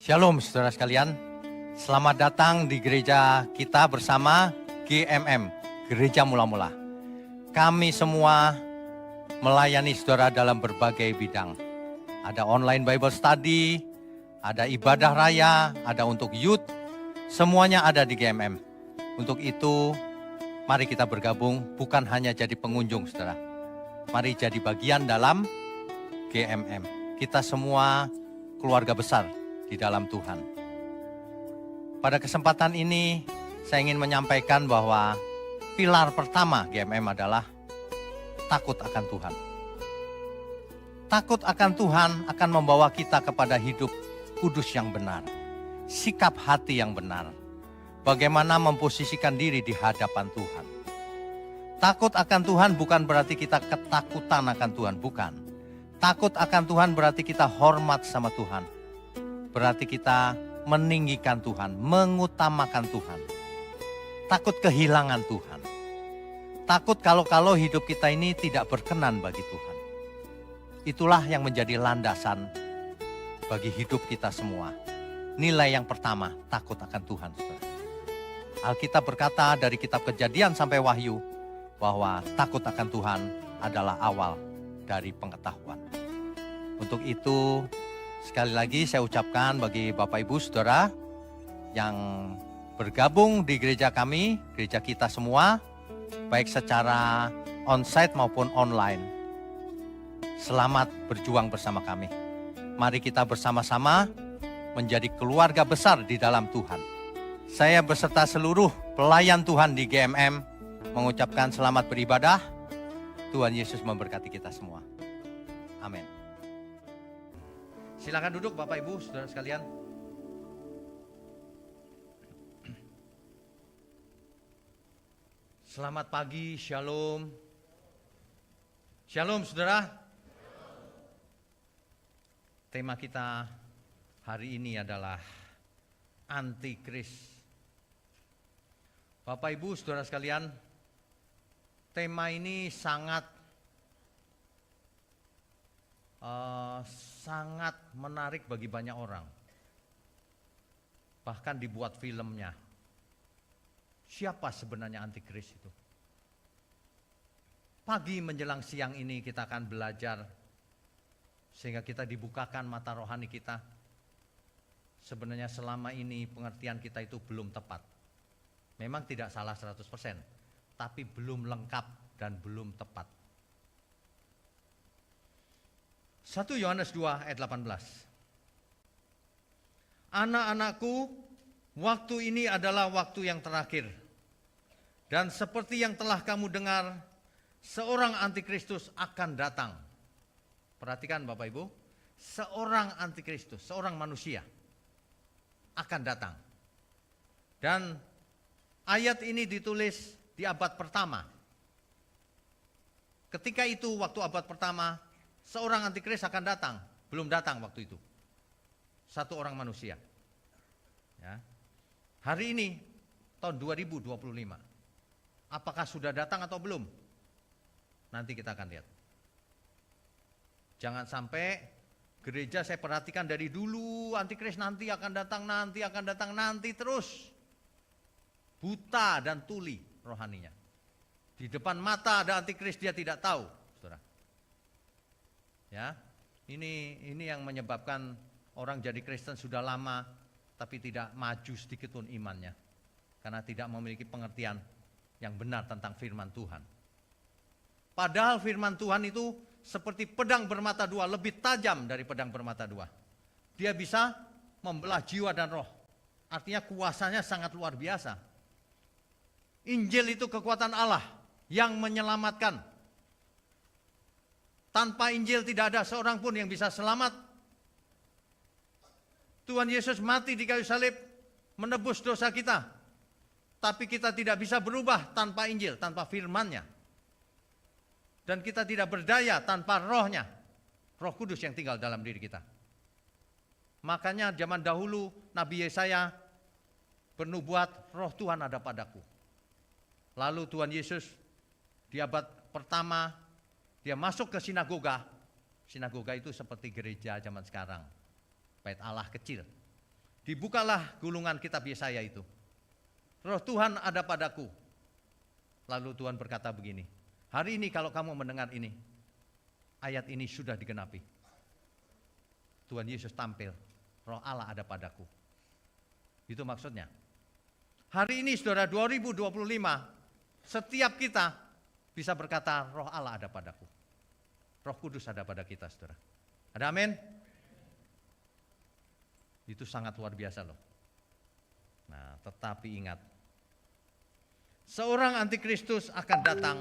Shalom saudara sekalian, selamat datang di gereja kita bersama GMM, Gereja Mula-Mula. Kami semua melayani saudara dalam berbagai bidang. Ada online Bible study, ada ibadah raya, ada untuk youth, semuanya ada di GMM. Untuk itu, mari kita bergabung, bukan hanya jadi pengunjung saudara. Mari jadi bagian dalam GMM. Kita semua keluarga besar di dalam Tuhan. Pada kesempatan ini, saya ingin menyampaikan bahwa pilar pertama GMM adalah takut akan Tuhan. Takut akan Tuhan akan membawa kita kepada hidup kudus yang benar, sikap hati yang benar, bagaimana memposisikan diri di hadapan Tuhan. Takut akan Tuhan bukan berarti kita ketakutan akan Tuhan, bukan. Takut akan Tuhan berarti kita hormat sama Tuhan. Berarti kita meninggikan Tuhan, mengutamakan Tuhan. Takut kehilangan Tuhan. Takut kalau hidup kita ini tidak berkenan bagi Tuhan. Itulah yang menjadi landasan bagi hidup kita semua. Nilai yang pertama, takut akan Tuhan. Saudara. Alkitab berkata dari kitab Kejadian sampai Wahyu, bahwa takut akan Tuhan adalah awal dari pengetahuan. Untuk itu, sekali lagi saya ucapkan bagi Bapak Ibu Saudara yang bergabung di gereja kami, gereja kita semua, baik secara onsite maupun online. Selamat berjuang bersama kami. Mari kita bersama-sama menjadi keluarga besar di dalam Tuhan. Saya beserta seluruh pelayan Tuhan di GMM mengucapkan selamat beribadah. Tuhan Yesus memberkati kita semua. Amin. Silakan duduk Bapak Ibu, Saudara sekalian. Selamat pagi, Shalom. Shalom Saudara. Tema kita hari ini adalah Antikris. Bapak Ibu, Saudara sekalian, tema ini sangat menarik bagi banyak orang. Bahkan dibuat filmnya. Siapa sebenarnya antikris itu? Pagi menjelang siang ini kita akan belajar sehingga kita dibukakan mata rohani kita. Sebenarnya selama ini pengertian kita itu belum tepat. Memang tidak salah 100%, tapi belum lengkap dan belum tepat. 1 Yohanes 2 ayat 18. Anak-anakku, waktu ini adalah waktu yang terakhir. Dan seperti yang telah kamu dengar, seorang antikristus akan datang. Perhatikan Bapak Ibu, seorang antikristus, seorang manusia akan datang. Dan ayat ini ditulis di abad pertama. Ketika itu waktu abad pertama, seorang antikris akan datang, belum datang waktu itu. Satu orang manusia. Ya. Hari ini, tahun 2025. Apakah sudah datang atau belum? Nanti kita akan lihat. Jangan sampai gereja saya perhatikan dari dulu, antikris nanti akan datang, nanti terus. Buta dan tuli rohaninya. Di depan mata ada antikris, dia tidak tahu. Saudara. Ya, ini yang menyebabkan orang jadi Kristen sudah lama tapi tidak maju sedikit pun imannya karena tidak memiliki pengertian yang benar tentang firman Tuhan. Padahal firman Tuhan itu seperti pedang bermata dua, lebih tajam dari pedang bermata dua. Dia bisa membelah jiwa dan roh. Artinya kuasanya sangat luar biasa. Injil itu kekuatan Allah yang menyelamatkan. Tanpa Injil tidak ada seorang pun yang bisa selamat. Tuhan Yesus mati di kayu salib menebus dosa kita. Tapi kita tidak bisa berubah tanpa Injil, tanpa firman-Nya. Dan kita tidak berdaya tanpa rohnya. Roh Kudus yang tinggal dalam diri kita. Makanya zaman dahulu Nabi Yesaya bernubuat, roh Tuhan ada padaku. Lalu Tuhan Yesus di abad pertama dia masuk ke sinagoga. Sinagoga itu seperti gereja zaman sekarang. Bait Allah kecil. dibukalah gulungan kitab Yesaya itu. Roh Tuhan ada padaku. Lalu Tuhan berkata begini, hari ini kalau kamu mendengar ini, ayat ini sudah digenapi. Tuhan Yesus tampil, Roh Allah ada padaku. Itu maksudnya. Hari ini saudara 2025, setiap kita bisa berkata Roh Allah ada padaku. Roh Kudus ada pada kita saudara. Ada amin? Itu sangat luar biasa loh. Nah, tetapi ingat, seorang antikristus akan datang.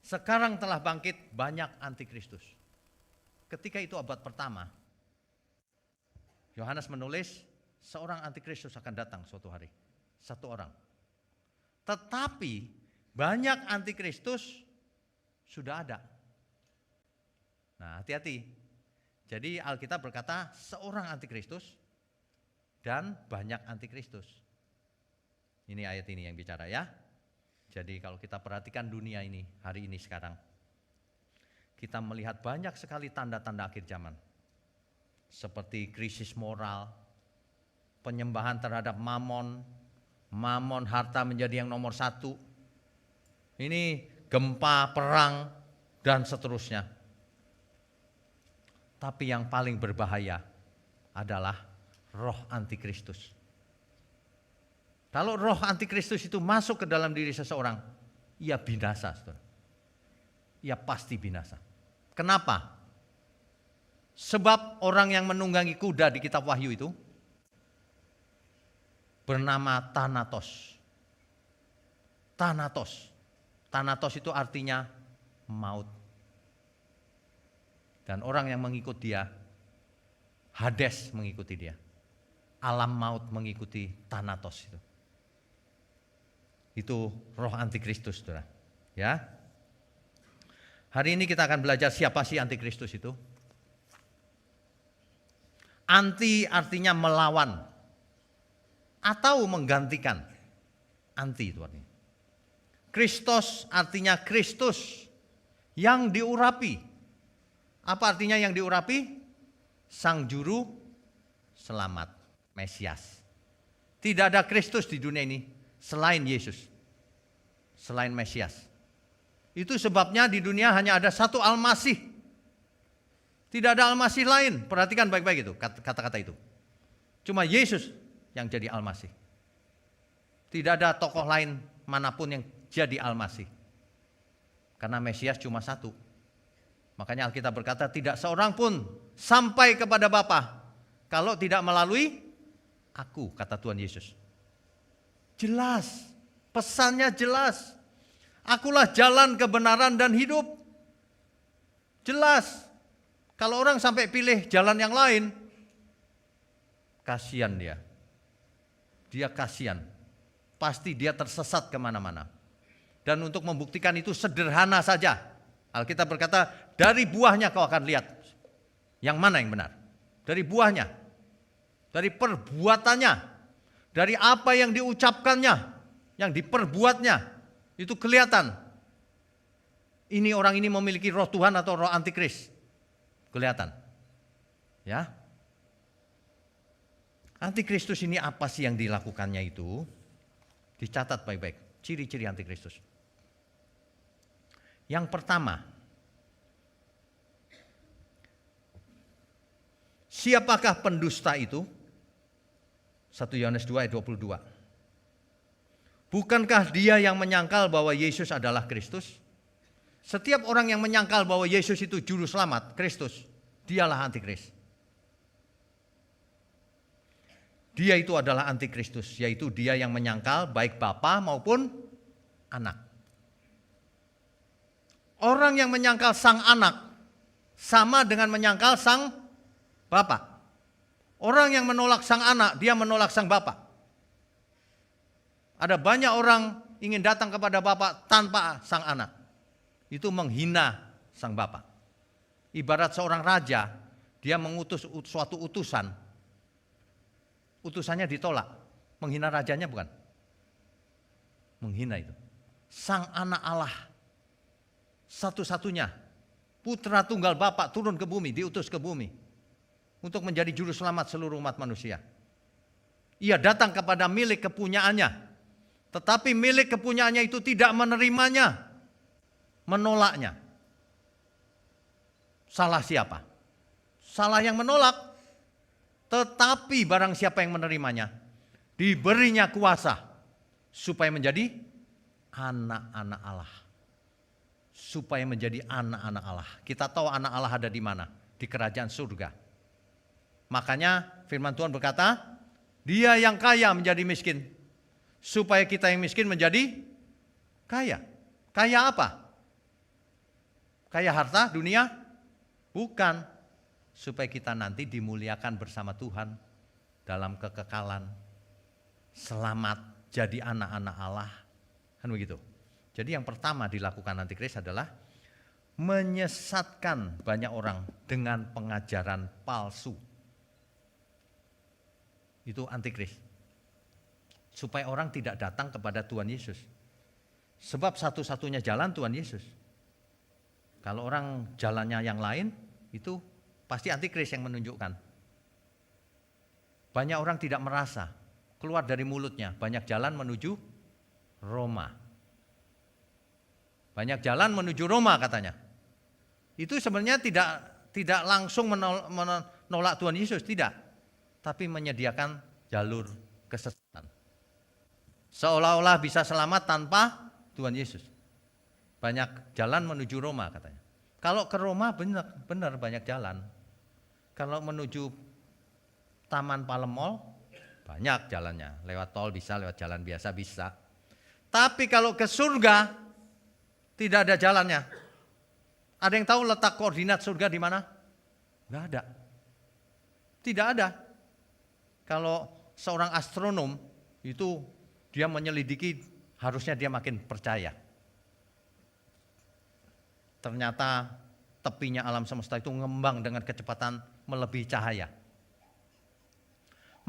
Sekarang telah bangkit banyak antikristus. Ketika itu abad pertama, Yohanes menulis, seorang antikristus akan datang suatu hari. Satu orang. Tetapi banyak antikristus sudah ada. Nah, hati-hati. Jadi Alkitab berkata seorang antikristus dan banyak antikristus. Ini ayat ini yang bicara ya. Jadi kalau kita perhatikan dunia ini hari ini sekarang, kita melihat banyak sekali tanda-tanda akhir zaman. Seperti krisis moral, penyembahan terhadap mamon harta menjadi yang nomor satu. Ini gempa, perang, dan seterusnya. Tapi yang paling berbahaya adalah roh antikristus. Kalau roh antikristus itu masuk ke dalam diri seseorang, ia binasa, saudara. Ia pasti binasa. Kenapa? Sebab orang yang menunggangi kuda di kitab Wahyu itu bernama Thanatos. Thanatos. Thanatos itu artinya maut. Dan orang yang mengikut dia, Hades mengikuti dia. Alam maut mengikuti Thanatos itu. Itu roh antikristus, saudara. Ya. Hari ini kita akan belajar siapa sih antikristus itu. Anti artinya melawan atau menggantikan. Anti itu artinya. Kristos artinya Kristus yang diurapi. Apa artinya yang diurapi? Sang juru selamat, Mesias. Tidak ada Kristus di dunia ini selain Yesus, selain Mesias. Itu sebabnya di dunia hanya ada satu Al-Masih. Tidak ada Al-Masih lain. Perhatikan baik-baik itu kata-kata itu. Cuma Yesus yang jadi Al-Masih. Tidak ada tokoh lain manapun yang jadi Al-Masih. Karena Mesias cuma satu. Makanya Alkitab berkata tidak seorang pun sampai kepada Bapa kalau tidak melalui aku, kata Tuhan Yesus. Jelas, pesannya jelas. Akulah jalan, kebenaran, dan hidup. Jelas. Kalau orang sampai pilih jalan yang lain, kasihan dia. Dia kasihan. Pasti dia tersesat kemana-mana. Dan untuk membuktikan itu sederhana saja. Alkitab berkata, dari buahnya kau akan lihat yang mana yang benar. Dari buahnya, dari perbuatannya, dari apa yang diucapkannya, yang diperbuatnya, itu kelihatan. Ini orang ini memiliki roh Tuhan atau roh antikris. Kelihatan. Ya. Antikristus ini apa sih yang dilakukannya itu? Dicatat baik-baik, ciri-ciri antikristus. Yang pertama, siapakah pendusta itu? 1 Yohanes 2 ayat 22. Bukankah dia yang menyangkal bahwa Yesus adalah Kristus? Setiap orang yang menyangkal bahwa Yesus itu juru selamat, Kristus, dialah antikris. Dia itu adalah antikristus, yaitu dia yang menyangkal baik Bapa maupun anak. Orang yang menyangkal sang anak sama dengan menyangkal sang Bapa. Orang yang menolak sang anak, dia menolak sang Bapa. Ada banyak orang ingin datang kepada Bapa tanpa sang anak. Itu menghina sang Bapa. Ibarat seorang raja, dia mengutus suatu utusan. Utusannya ditolak. Menghina rajanya bukan? Menghina itu. Sang anak Allah, satu-satunya, putra tunggal Bapa turun ke bumi, diutus ke bumi untuk menjadi juru selamat seluruh umat manusia. Ia datang kepada milik kepunyaannya, tetapi milik kepunyaannya itu tidak menerimanya, menolaknya. Salah siapa? Salah yang menolak. Tetapi barang siapa yang menerimanya, diberinya kuasa supaya menjadi anak-anak Allah. Supaya menjadi anak-anak Allah. Kita tahu anak Allah ada di mana? Di kerajaan surga. Makanya firman Tuhan berkata, Dia yang kaya menjadi miskin, supaya kita yang miskin menjadi kaya. Kaya apa? Kaya harta dunia? Bukan. Supaya kita nanti dimuliakan bersama Tuhan dalam kekekalan, selamat, jadi anak-anak Allah. Kan begitu. Jadi yang pertama dilakukan antikris adalah menyesatkan banyak orang dengan pengajaran palsu. Itu antikris. Supaya orang tidak datang kepada Tuhan Yesus. Sebab satu-satunya jalan Tuhan Yesus. Kalau orang jalannya yang lain, itu pasti antikris yang menunjukkan. Banyak orang tidak merasa, keluar dari mulutnya, banyak jalan menuju Roma. Banyak jalan menuju Roma katanya. Itu sebenarnya tidak langsung menolak Tuhan Yesus, tidak. Tapi menyediakan jalur kesesatan. Seolah-olah bisa selamat tanpa Tuhan Yesus. Banyak jalan menuju Roma katanya. Kalau ke Roma benar banyak jalan. Kalau menuju Taman Palemol banyak jalannya. Lewat tol bisa, lewat jalan biasa bisa. Tapi kalau ke surga tidak ada jalannya. Ada yang tahu letak koordinat surga di mana? Enggak ada. Tidak ada. Kalau seorang astronom itu dia menyelidiki, harusnya dia makin percaya. Ternyata tepinya alam semesta itu ngembang dengan kecepatan melebihi cahaya.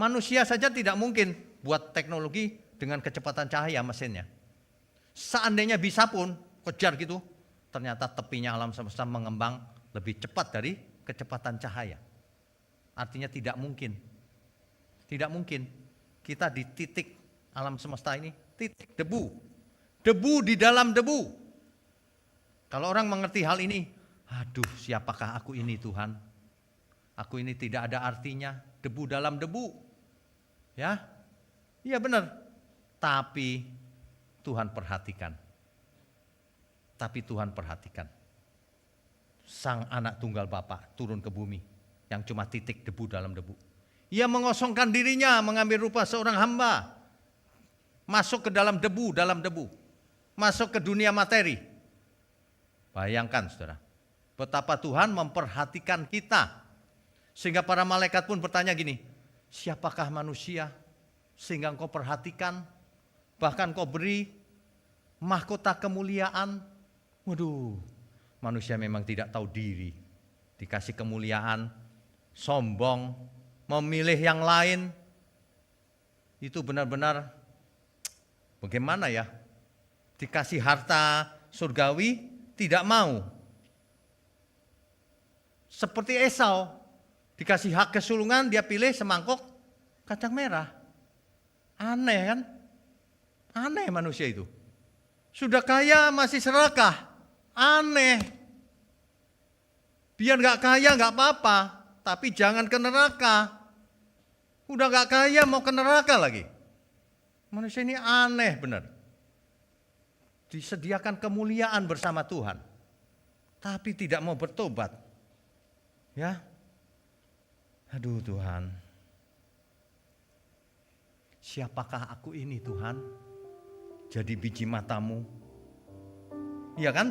Manusia saja tidak mungkin buat teknologi dengan kecepatan cahaya mesinnya. Seandainya bisa pun kejar gitu, ternyata tepinya alam semesta mengembang lebih cepat dari kecepatan cahaya. Artinya tidak mungkin. Tidak mungkin kita di titik alam semesta ini, titik debu. Debu di dalam debu. Kalau orang mengerti hal ini, aduh siapakah aku ini Tuhan? Aku ini tidak ada artinya, debu dalam debu. Ya, iya benar. Tapi Tuhan perhatikan. Tapi Tuhan perhatikan. Sang anak tunggal Bapa turun ke bumi yang cuma titik debu dalam debu. Ia mengosongkan dirinya, mengambil rupa seorang hamba. Masuk ke dalam debu. Masuk ke dunia materi. Bayangkan saudara, betapa Tuhan memperhatikan kita. Sehingga para malaikat pun bertanya gini, siapakah manusia sehingga engkau perhatikan, bahkan engkau beri mahkota kemuliaan. Waduh, manusia memang tidak tahu diri. Dikasih kemuliaan, sombong, memilih yang lain, itu benar-benar bagaimana ya? Dikasih harta surgawi, tidak mau. Seperti Esau, dikasih hak kesulungan, dia pilih semangkok kacang merah. Aneh kan? Aneh manusia itu. Sudah kaya masih serakah. Aneh. Biar gak kaya gak apa-apa, tapi jangan ke neraka. Udah gak kaya mau ke neraka lagi. Manusia ini aneh benar. Disediakan kemuliaan bersama Tuhan, tapi tidak mau bertobat. Ya, aduh Tuhan, siapakah aku ini Tuhan? Jadi biji matamu, iya kan?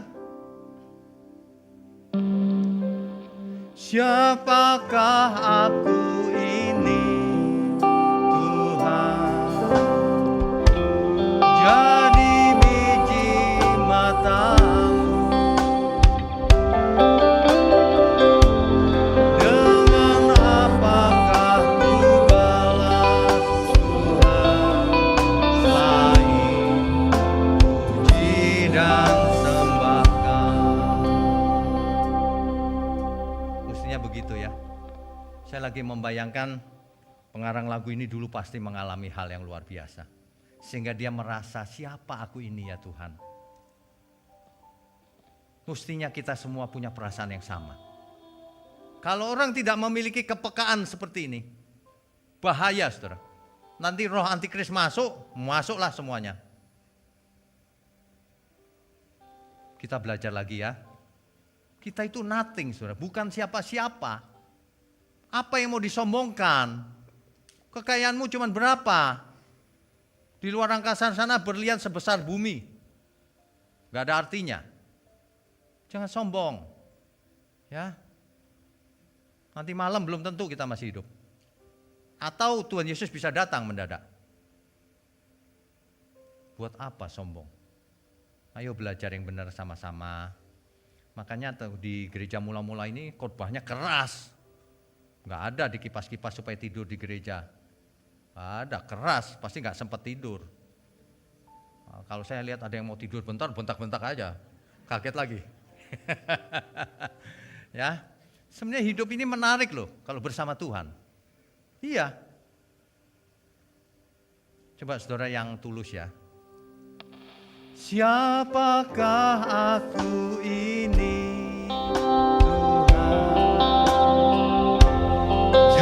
Siapakah aku ini Tuhan? Jadi biji matamu. Dengan apakah ku balas Tuhan selain puji dan sembahkan. Mestinya begitu ya. Saya lagi lagi membayangkan pengarang lagu ini dulu pasti mengalami hal yang luar biasa. Sehingga dia merasa, siapa aku ini ya Tuhan? Mestinya kita semua punya perasaan yang sama. Kalau orang tidak memiliki kepekaan seperti ini, bahaya saudara. Nanti roh antikris masuklah semuanya. Kita belajar lagi ya. Kita itu nothing saudara, bukan siapa-siapa. Apa yang mau disombongkan? Kekayaanmu cuma berapa? Di luar angkasa sana berlian sebesar bumi. Gak ada artinya. Jangan sombong. Ya. Nanti malam belum tentu kita masih hidup. Atau Tuhan Yesus bisa datang mendadak. Buat apa sombong? Ayo belajar yang benar sama-sama. Makanya di gereja mula-mula ini khotbahnya keras. Gak ada di kipas-kipas supaya tidur di gereja. Ada keras, pasti gak sempat tidur. Nah, kalau saya lihat ada yang mau tidur bentar, bentak-bentak aja. Kaget lagi. Ya, sebenarnya hidup ini menarik loh kalau bersama Tuhan. Iya. Coba saudara yang tulus ya. Siapakah aku ini Tuhan?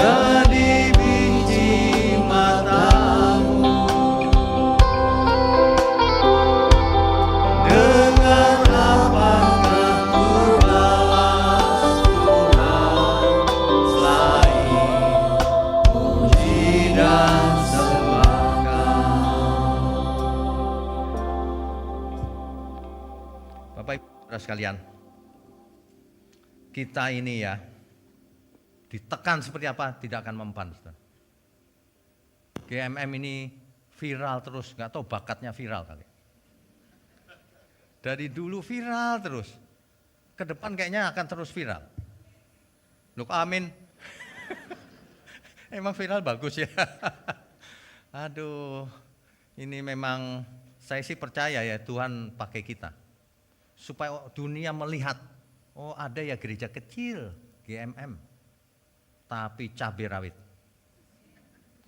Jadi biji matamu. Dengan apakah ku balas Tuhan selain puji dan Bapak Ibu Saudara sekalian, kita ini ya ditekan seperti apa tidak akan mempan. GMM ini viral terus, nggak tahu bakatnya viral kali. Dari dulu viral terus, ke depan kayaknya akan terus viral. Loh amin. Emang viral bagus ya. Aduh, ini memang saya sih percaya ya Tuhan pakai kita. Supaya dunia melihat, oh ada ya gereja kecil, GMM, tapi cabai rawit.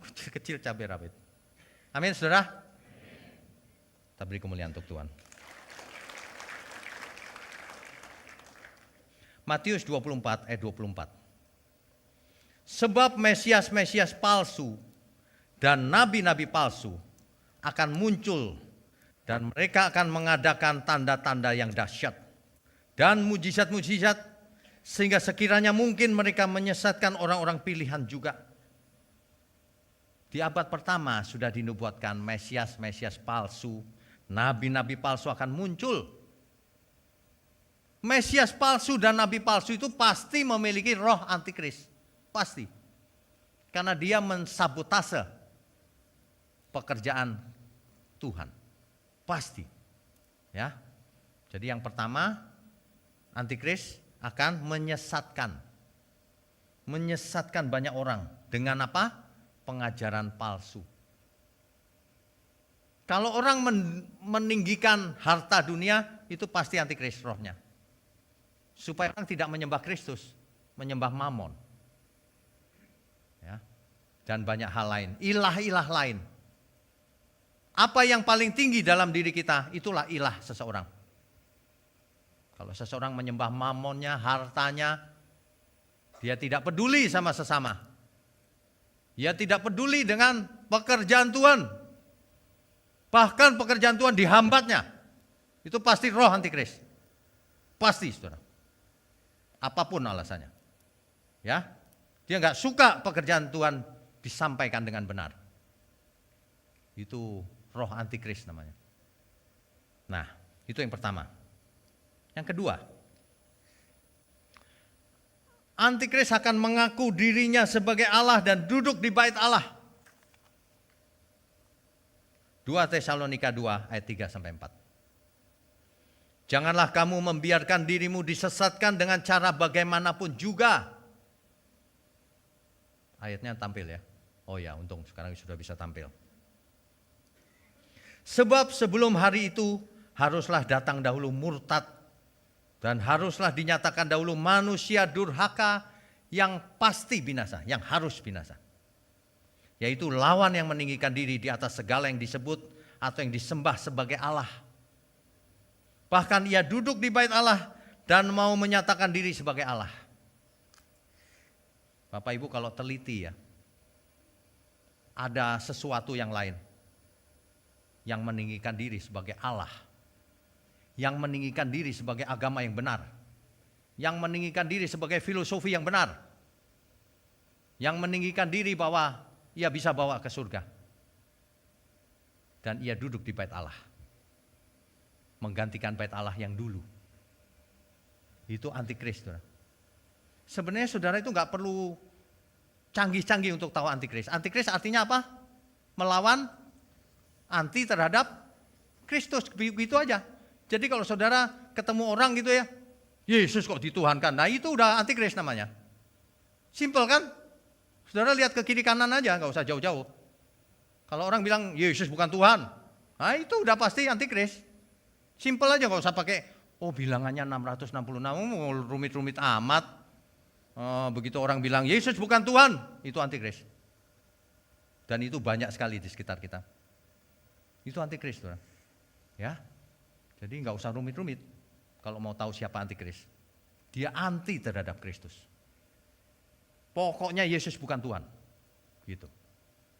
Kecil cabai rawit. Amin saudara. Kita beri kemuliaan untuk Tuhan. Matius 24 ayat 24. Sebab Mesias-Mesias palsu dan nabi-nabi palsu akan muncul dan mereka akan mengadakan tanda-tanda yang dahsyat dan mujizat-mujizat sehingga sekiranya mungkin mereka menyesatkan orang-orang pilihan juga. Di abad pertama sudah dinubuatkan Mesias-Mesias palsu, nabi-nabi palsu akan muncul. Mesias palsu dan nabi palsu itu pasti memiliki roh antikris. Pasti. Karena dia mensabotase pekerjaan Tuhan. Pasti. Ya. Jadi yang pertama, antikris akan menyesatkan. Menyesatkan banyak orang dengan apa? Pengajaran palsu. Kalau orang meninggikan harta dunia, itu pasti antikris rohnya. Supaya orang tidak menyembah Kristus, menyembah Mammon. Ya. Dan banyak hal lain, ilah-ilah lain. Apa yang paling tinggi dalam diri kita, itulah ilah seseorang. Kalau seseorang menyembah mamonnya, hartanya, dia tidak peduli sama sesama. Dia tidak peduli dengan pekerjaan Tuhan. Bahkan pekerjaan Tuhan dihambatnya. Itu pasti roh antikris. Pasti saudara. Apapun alasannya. Ya, dia nggak suka pekerjaan Tuhan disampaikan dengan benar. Itu roh antikris namanya. Nah, itu yang pertama. Yang kedua, antikris akan mengaku dirinya sebagai Allah dan duduk di bait Allah. 2 Tesalonika 2 ayat 3 sampai 4. Janganlah kamu membiarkan dirimu disesatkan dengan cara bagaimanapun juga. Ayatnya tampil ya. Oh ya, untung sekarang sudah bisa tampil. Sebab sebelum hari itu haruslah datang dahulu murtad dan haruslah dinyatakan dahulu manusia durhaka yang pasti binasa, yang harus binasa. Yaitu lawan yang meninggikan diri di atas segala yang disebut atau yang disembah sebagai Allah. Bahkan ia duduk di bait Allah dan mau menyatakan diri sebagai Allah. Bapak Ibu kalau teliti ya, ada sesuatu yang lain yang meninggikan diri sebagai Allah, yang meninggikan diri sebagai agama yang benar, yang meninggikan diri sebagai filosofi yang benar, yang meninggikan diri bahwa ia bisa bawa ke surga. Dan ia duduk di bait Allah, menggantikan bait Allah yang dulu. Itu antikris. Sebenarnya saudara itu nggak perlu canggih-canggih untuk tahu antikris. Antikris artinya apa? Melawan, anti terhadap Kristus, begitu aja. Jadi kalau saudara ketemu orang gitu ya, Yesus kok dituhankan, nah itu udah antikris namanya. Simple kan? Saudara lihat ke kiri kanan aja, nggak usah jauh-jauh. Kalau orang bilang Yesus bukan Tuhan, nah itu udah pasti antikris. Simple aja, nggak usah pakai, bilangannya 666, mau rumit-rumit amat. Begitu orang bilang Yesus bukan Tuhan, itu antikris. Dan itu banyak sekali di sekitar kita. Itu antikris, saudara. Ya, jadi nggak usah rumit-rumit kalau mau tahu siapa antikris. Dia anti terhadap Kristus. Pokoknya Yesus bukan Tuhan. Gitu.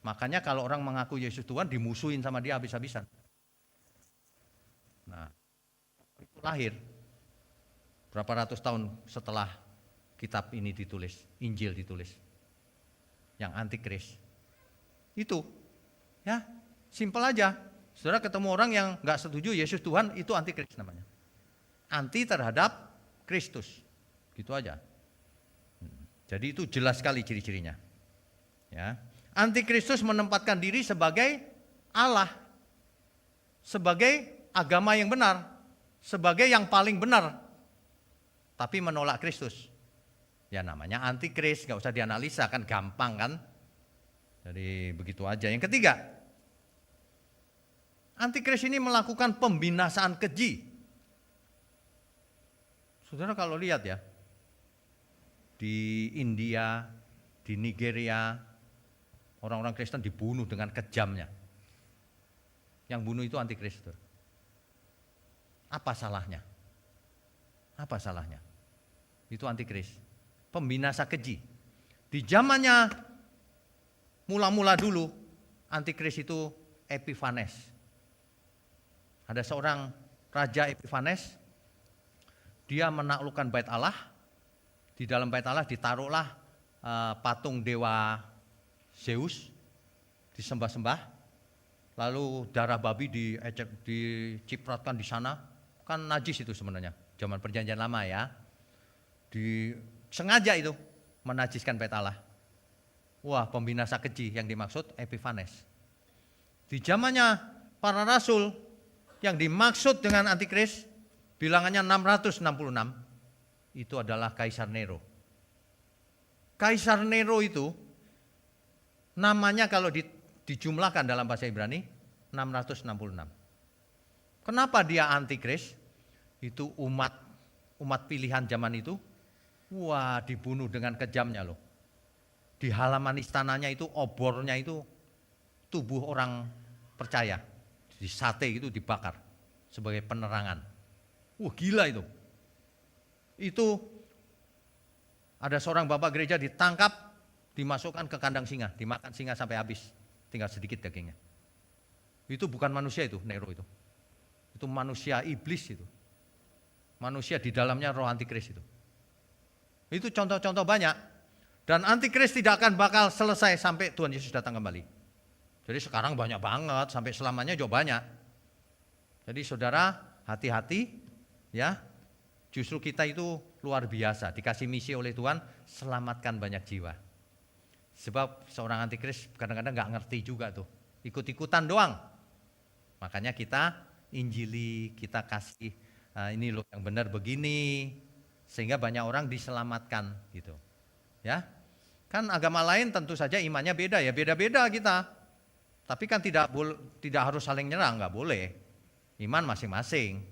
Makanya kalau orang mengaku Yesus Tuhan dimusuhin sama dia habis-habisan. Nah, itu lahir berapa ratus tahun setelah kitab ini ditulis, Injil ditulis. Yang antikris. Itu. Ya, simpel aja. Saudara ketemu orang yang nggak setuju Yesus Tuhan, itu antikris namanya. Anti terhadap Kristus. Gitu aja. Jadi itu jelas sekali ciri-cirinya. Ya. Antikristus menempatkan diri sebagai Allah. Sebagai agama yang benar. Sebagai yang paling benar. Tapi menolak Kristus. Ya namanya antikris, nggak usah dianalisa, kan gampang kan. Jadi begitu aja. Yang ketiga, antikris ini melakukan pembinasaan keji. Saudara kalau lihat ya, di India, di Nigeria, orang-orang Kristen dibunuh dengan kejamnya. Yang bunuh itu antikris. Apa salahnya? Apa salahnya? Itu antikris. Pembinasa keji. Di zamannya mula-mula dulu, antikris itu Epiphanes. Ada seorang raja Epiphanes, dia menaklukkan bait Allah. Di dalam bait Allah ditaruhlah patung dewa Zeus, disembah-sembah. Lalu darah babi dicipratkan di sana, kan najis itu sebenarnya, zaman perjanjian lama ya. Sengaja itu menajiskan bait Allah. Wah, pembinasa keji yang dimaksud Epiphanes. Di zamannya para rasul yang dimaksud dengan antikris bilangannya 666. Itu adalah Kaisar Nero. Kaisar Nero itu namanya kalau dijumlahkan dalam bahasa Ibrani 666. Kenapa dia antikris? Itu umat pilihan zaman itu, wah dibunuh dengan kejamnya loh. Di halaman istananya itu, obornya itu tubuh orang percaya. Di sate itu dibakar sebagai penerangan. Wah gila itu. Itu ada seorang bapak gereja ditangkap, dimasukkan ke kandang singa, dimakan singa sampai habis, tinggal sedikit dagingnya. Itu bukan manusia itu, Nero itu. Itu manusia iblis itu. Manusia di dalamnya roh antikris itu. Itu contoh-contoh banyak. Dan antikris tidak akan bakal selesai sampai Tuhan Yesus datang kembali. Jadi sekarang banyak banget, sampai selamanya juga banyak. Jadi saudara hati-hati ya. Justru kita itu luar biasa, dikasih misi oleh Tuhan, selamatkan banyak jiwa. Sebab seorang antikris kadang-kadang nggak ngerti juga tuh, ikut-ikutan doang. Makanya kita injili, kita kasih ini loh yang benar begini, sehingga banyak orang diselamatkan gitu. Ya, kan agama lain tentu saja imannya beda ya, beda-beda kita. Tapi kan tidak harus saling nyerang, nggak boleh. Iman masing-masing.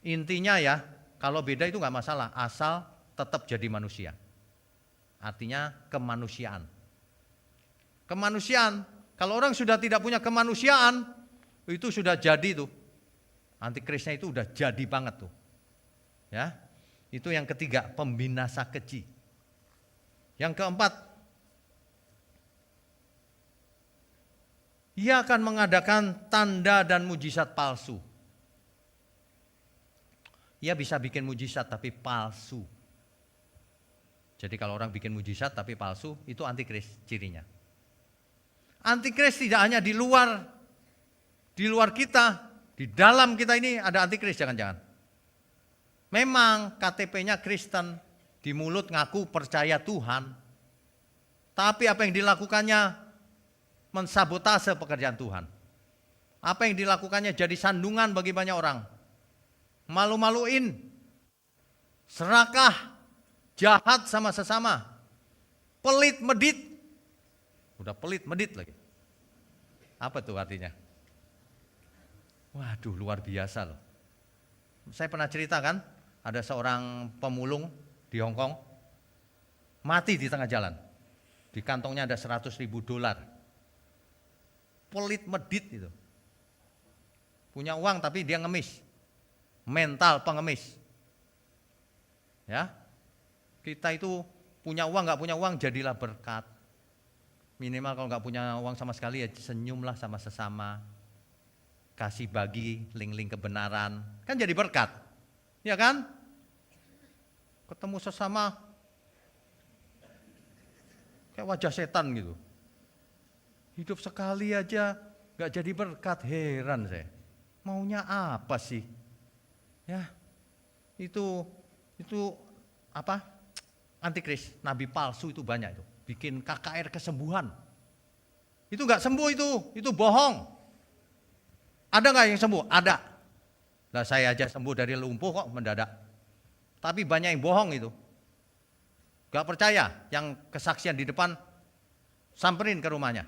Intinya ya, kalau beda itu nggak masalah, asal tetap jadi manusia. artinya kemanusiaan. Kemanusiaan, kalau orang sudah tidak punya kemanusiaan, itu sudah jadi tuh. Antikrisnya itu udah jadi banget tuh. Ya. Itu yang ketiga, pembinasa keji. Yang keempat, ia akan mengadakan tanda dan mujizat palsu. Ia bisa bikin mujizat tapi palsu. Jadi kalau orang bikin mujizat tapi palsu, itu antikris cirinya. Antikris tidak hanya di luar kita, di dalam kita ini ada antikris jangan-jangan. Memang KTP-nya Kristen, di mulut ngaku percaya Tuhan, tapi apa yang dilakukannya mensabotase pekerjaan Tuhan. Apa yang dilakukannya jadi sandungan bagi banyak orang. Malu-maluin, serakah, jahat sama sesama, pelit medit. Udah pelit medit lagi. Apa tuh artinya? Waduh, luar biasa loh. Saya pernah cerita kan, ada seorang pemulung di Hong Kong mati di tengah jalan. Di kantongnya ada $100.000. Pelit medit itu. Punya uang tapi dia ngemis. Mental pengemis. Ya. Kita itu punya uang nggak punya uang jadilah berkat. Minimal kalau nggak punya uang sama sekali ya senyumlah sama sesama. Kasih bagi link-link kebenaran. Kan jadi berkat. Ya kan? Ketemu sesama kayak wajah setan gitu. Hidup sekali aja nggak jadi berkat, heran saya. Maunya apa sih? Ya. Itu apa? Antikris, nabi palsu itu banyak itu. Bikin KKR kesembuhan. Itu nggak sembuh itu bohong. Ada nggak yang sembuh? Ada. Lah saya aja sembuh dari lumpuh kok mendadak. Tapi banyak yang bohong itu. Gak percaya, yang kesaksian di depan samperin ke rumahnya.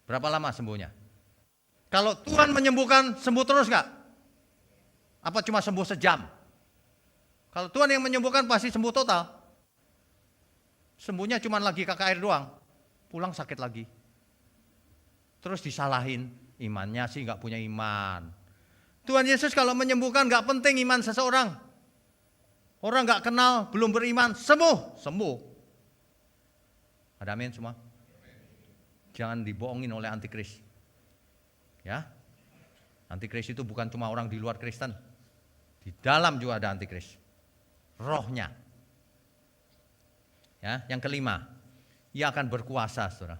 Berapa lama sembuhnya? Kalau Tuhan menyembuhkan, sembuh terus gak? Apa cuma sembuh sejam? Kalau Tuhan yang menyembuhkan pasti sembuh total. Sembuhnya cuma lagi KKR doang, pulang sakit lagi. Terus disalahin, imannya sih gak punya iman. Tuhan Yesus kalau menyembuhkan gak penting iman seseorang. Orang gak kenal, belum beriman, sembuh. Ada amin semua? Jangan dibohongin oleh antikris. Ya, antikris itu bukan cuma orang di luar Kristen. Di dalam juga ada antikris. Rohnya. Ya, yang kelima, ia akan berkuasa, saudara.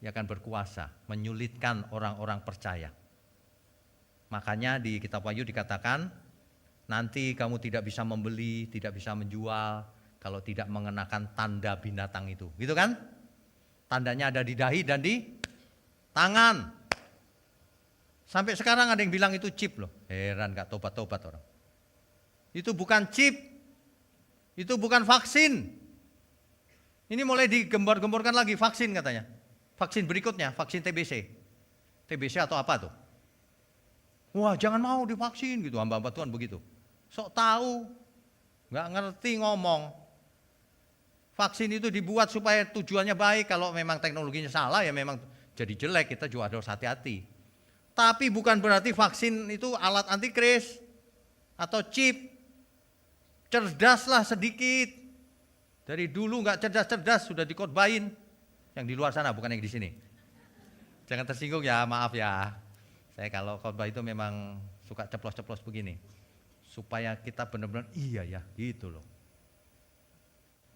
Ia akan berkuasa, menyulitkan orang-orang percaya. Makanya di kitab Wahyu dikatakan, nanti kamu tidak bisa membeli, tidak bisa menjual kalau tidak mengenakan tanda binatang itu. Gitu kan? Tandanya ada di dahi dan di tangan. Sampai sekarang ada yang bilang itu chip loh. Heran gak tobat-tobat orang. Itu bukan chip. Itu bukan vaksin. Ini mulai digembor-gemborkan lagi vaksin katanya. Vaksin berikutnya, vaksin TBC. TBC atau apa tuh? Wah, jangan mau divaksin gitu, hamba-hamba Tuhan begitu. Sok tahu, nggak ngerti ngomong. Vaksin itu dibuat supaya tujuannya baik. Kalau memang teknologinya salah ya memang jadi jelek, kita juga harus hati-hati. Tapi bukan berarti vaksin itu alat antikris atau chip. Cerdaslah sedikit. Dari dulu nggak cerdas-cerdas sudah dikhotbahin. Yang di luar sana bukan yang di sini. Jangan tersinggung ya, maaf ya. Saya kalau khotbah itu memang suka ceplos-ceplos begini. Supaya kita benar-benar iya ya gitu loh.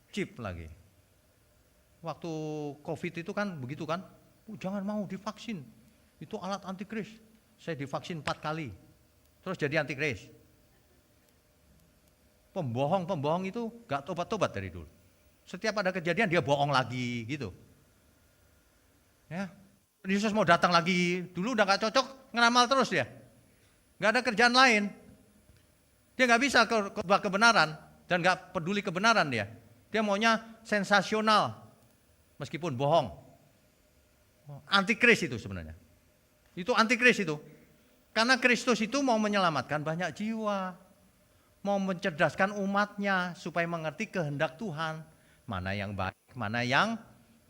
Chip lagi. Waktu COVID itu kan begitu kan. Jangan mau divaksin. Itu alat antikris. Saya divaksin 4 kali. Terus jadi antikris. Pembohong-pembohong itu gak tobat-tobat dari dulu. Setiap ada kejadian dia bohong lagi gitu. Ya, Yesus mau datang lagi, dulu udah gak cocok, ngeramal terus dia. Gak ada kerjaan lain. Dia gak bisa khotbah kebenaran dan gak peduli kebenaran dia. Dia maunya sensasional, meskipun bohong. Antikris itu sebenarnya. Itu antikris itu. Karena Kristus itu mau menyelamatkan banyak jiwa. Mau mencerdaskan umatnya supaya mengerti kehendak Tuhan. mana yang baik, mana yang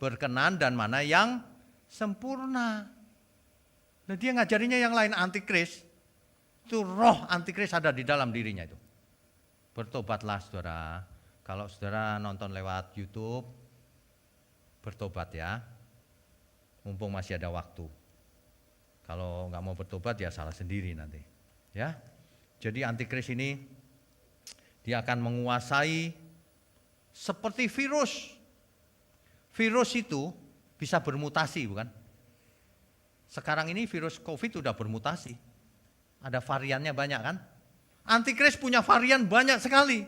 berkenan, dan mana yang sempurna. Nah, dia ngajarinya yang lain, antikris. Itu roh antikris ada di dalam dirinya itu. Bertobatlah saudara. Kalau saudara nonton lewat YouTube, bertobat ya. Mumpung masih ada waktu. Kalau nggak mau bertobat ya salah sendiri nanti. Ya. Jadi antikris ini dia akan menguasai seperti virus. Virus itu bisa bermutasi, bukan? Sekarang ini virus COVID sudah bermutasi. Ada variannya banyak kan? Antikris punya varian banyak sekali.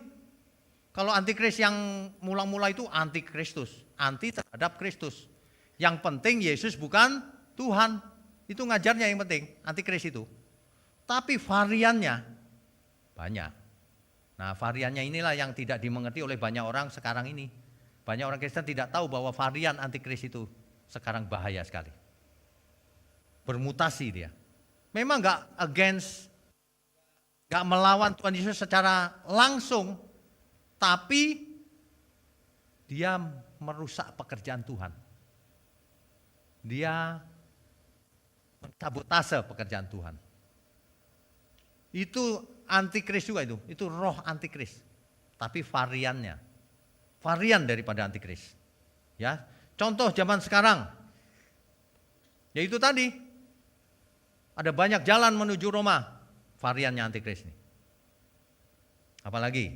Kalau antikris yang mula-mula itu antikristus, anti terhadap Kristus. Yang penting Yesus bukan Tuhan. Itu ngajarnya yang penting, antikris itu. Tapi variannya banyak. Nah, variannya inilah yang tidak dimengerti oleh banyak orang sekarang ini. Banyak orang Kristen tidak tahu bahwa varian antikris itu sekarang bahaya sekali. Bermutasi dia. Memang gak melawan Tuhan Yesus secara langsung, tapi dia merusak pekerjaan Tuhan. Dia sabotase pekerjaan Tuhan. Itu antikris juga itu roh antikris. Tapi variannya, varian daripada antikris. Ya, contoh zaman sekarang, yaitu tadi. Ada banyak jalan menuju Roma, variannya antikris ini. Apalagi?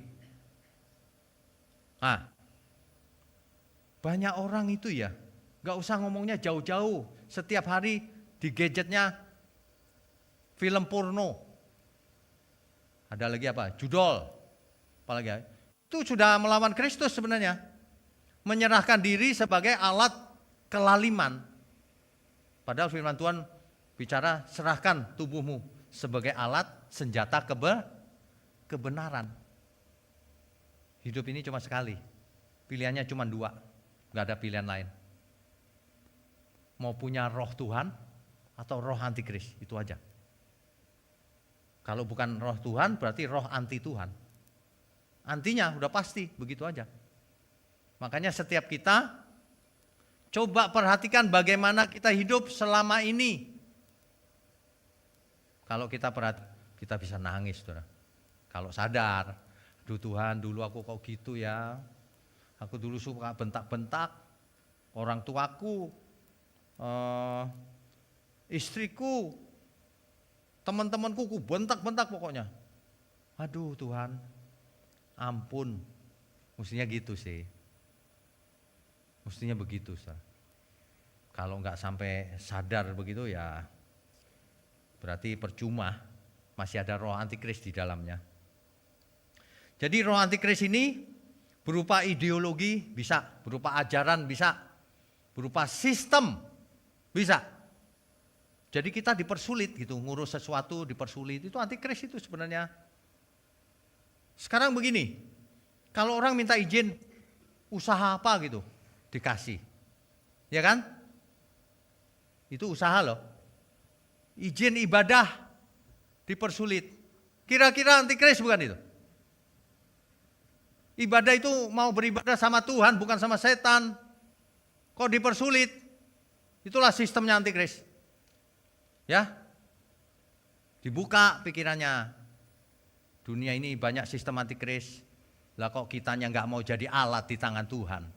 Banyak orang itu ya, gak usah ngomongnya jauh-jauh. Setiap hari di gadgetnya film porno. Ada lagi apa? Judol. Apalagi? Itu sudah melawan Kristus sebenarnya. Menyerahkan diri sebagai alat kelaliman. Padahal firman Tuhan bicara serahkan tubuhmu sebagai alat senjata kebenaran. Hidup ini cuma sekali. Pilihannya cuma 2. Gak ada pilihan lain. Mau punya roh Tuhan atau roh antikris, itu aja. Kalau bukan roh Tuhan berarti roh anti Tuhan. Antinya udah pasti, begitu aja. Makanya setiap kita coba perhatikan bagaimana kita hidup selama ini. Kalau kita kita bisa nangis, saudara. Kalau sadar, aduh Tuhan, dulu aku kok gitu ya. Aku dulu suka bentak-bentak orang tuaku, istriku, teman-temanku, ku bentak-bentak pokoknya. Aduh Tuhan, ampun. Mestinya gitu sih. Mestinya begitu, saudara. Kalau nggak sampai sadar begitu ya berarti percuma, masih ada roh antikris di dalamnya. Jadi roh antikris ini berupa ideologi bisa, berupa ajaran bisa, berupa sistem bisa. Jadi kita dipersulit gitu, ngurus sesuatu dipersulit, itu antikris itu sebenarnya. Sekarang begini, kalau orang minta izin usaha apa gitu, dikasih. Ya kan? Itu usaha loh. Izin ibadah dipersulit. Kira-kira antikris bukan itu? Ibadah itu mau beribadah sama Tuhan bukan sama setan. Kok dipersulit? Itulah sistemnya antikris. Ya. Dibuka pikirannya. Dunia ini banyak sistem antikris. Lah kok kitanya nggak mau jadi alat di tangan Tuhan.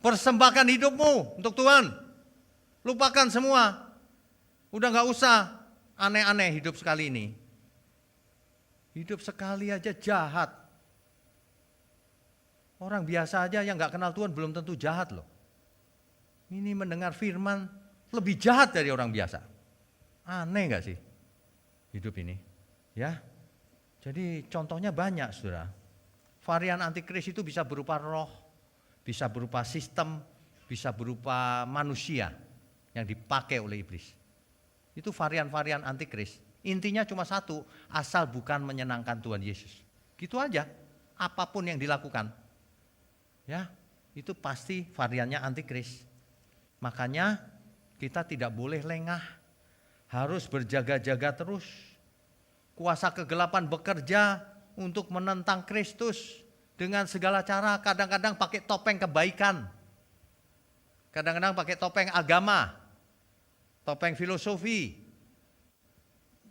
Persembahkan hidupmu untuk Tuhan. Lupakan semua. Udah gak usah aneh-aneh hidup sekali ini. Hidup sekali aja jahat. Orang biasa aja yang gak kenal Tuhan belum tentu jahat loh. Ini mendengar firman lebih jahat dari orang biasa. Aneh gak sih hidup ini? Ya. Jadi contohnya banyak, saudara. Varian antikris itu bisa berupa roh, bisa berupa sistem, bisa berupa manusia yang dipakai oleh iblis. Itu varian-varian antikris. Intinya cuma satu, asal bukan menyenangkan Tuhan Yesus. Gitu aja, apapun yang dilakukan. Ya, itu pasti variannya antikris. Makanya kita tidak boleh lengah, harus berjaga-jaga terus. Kuasa kegelapan bekerja untuk menentang Kristus, dengan segala cara, kadang-kadang pakai topeng kebaikan, kadang-kadang pakai topeng agama, topeng filosofi,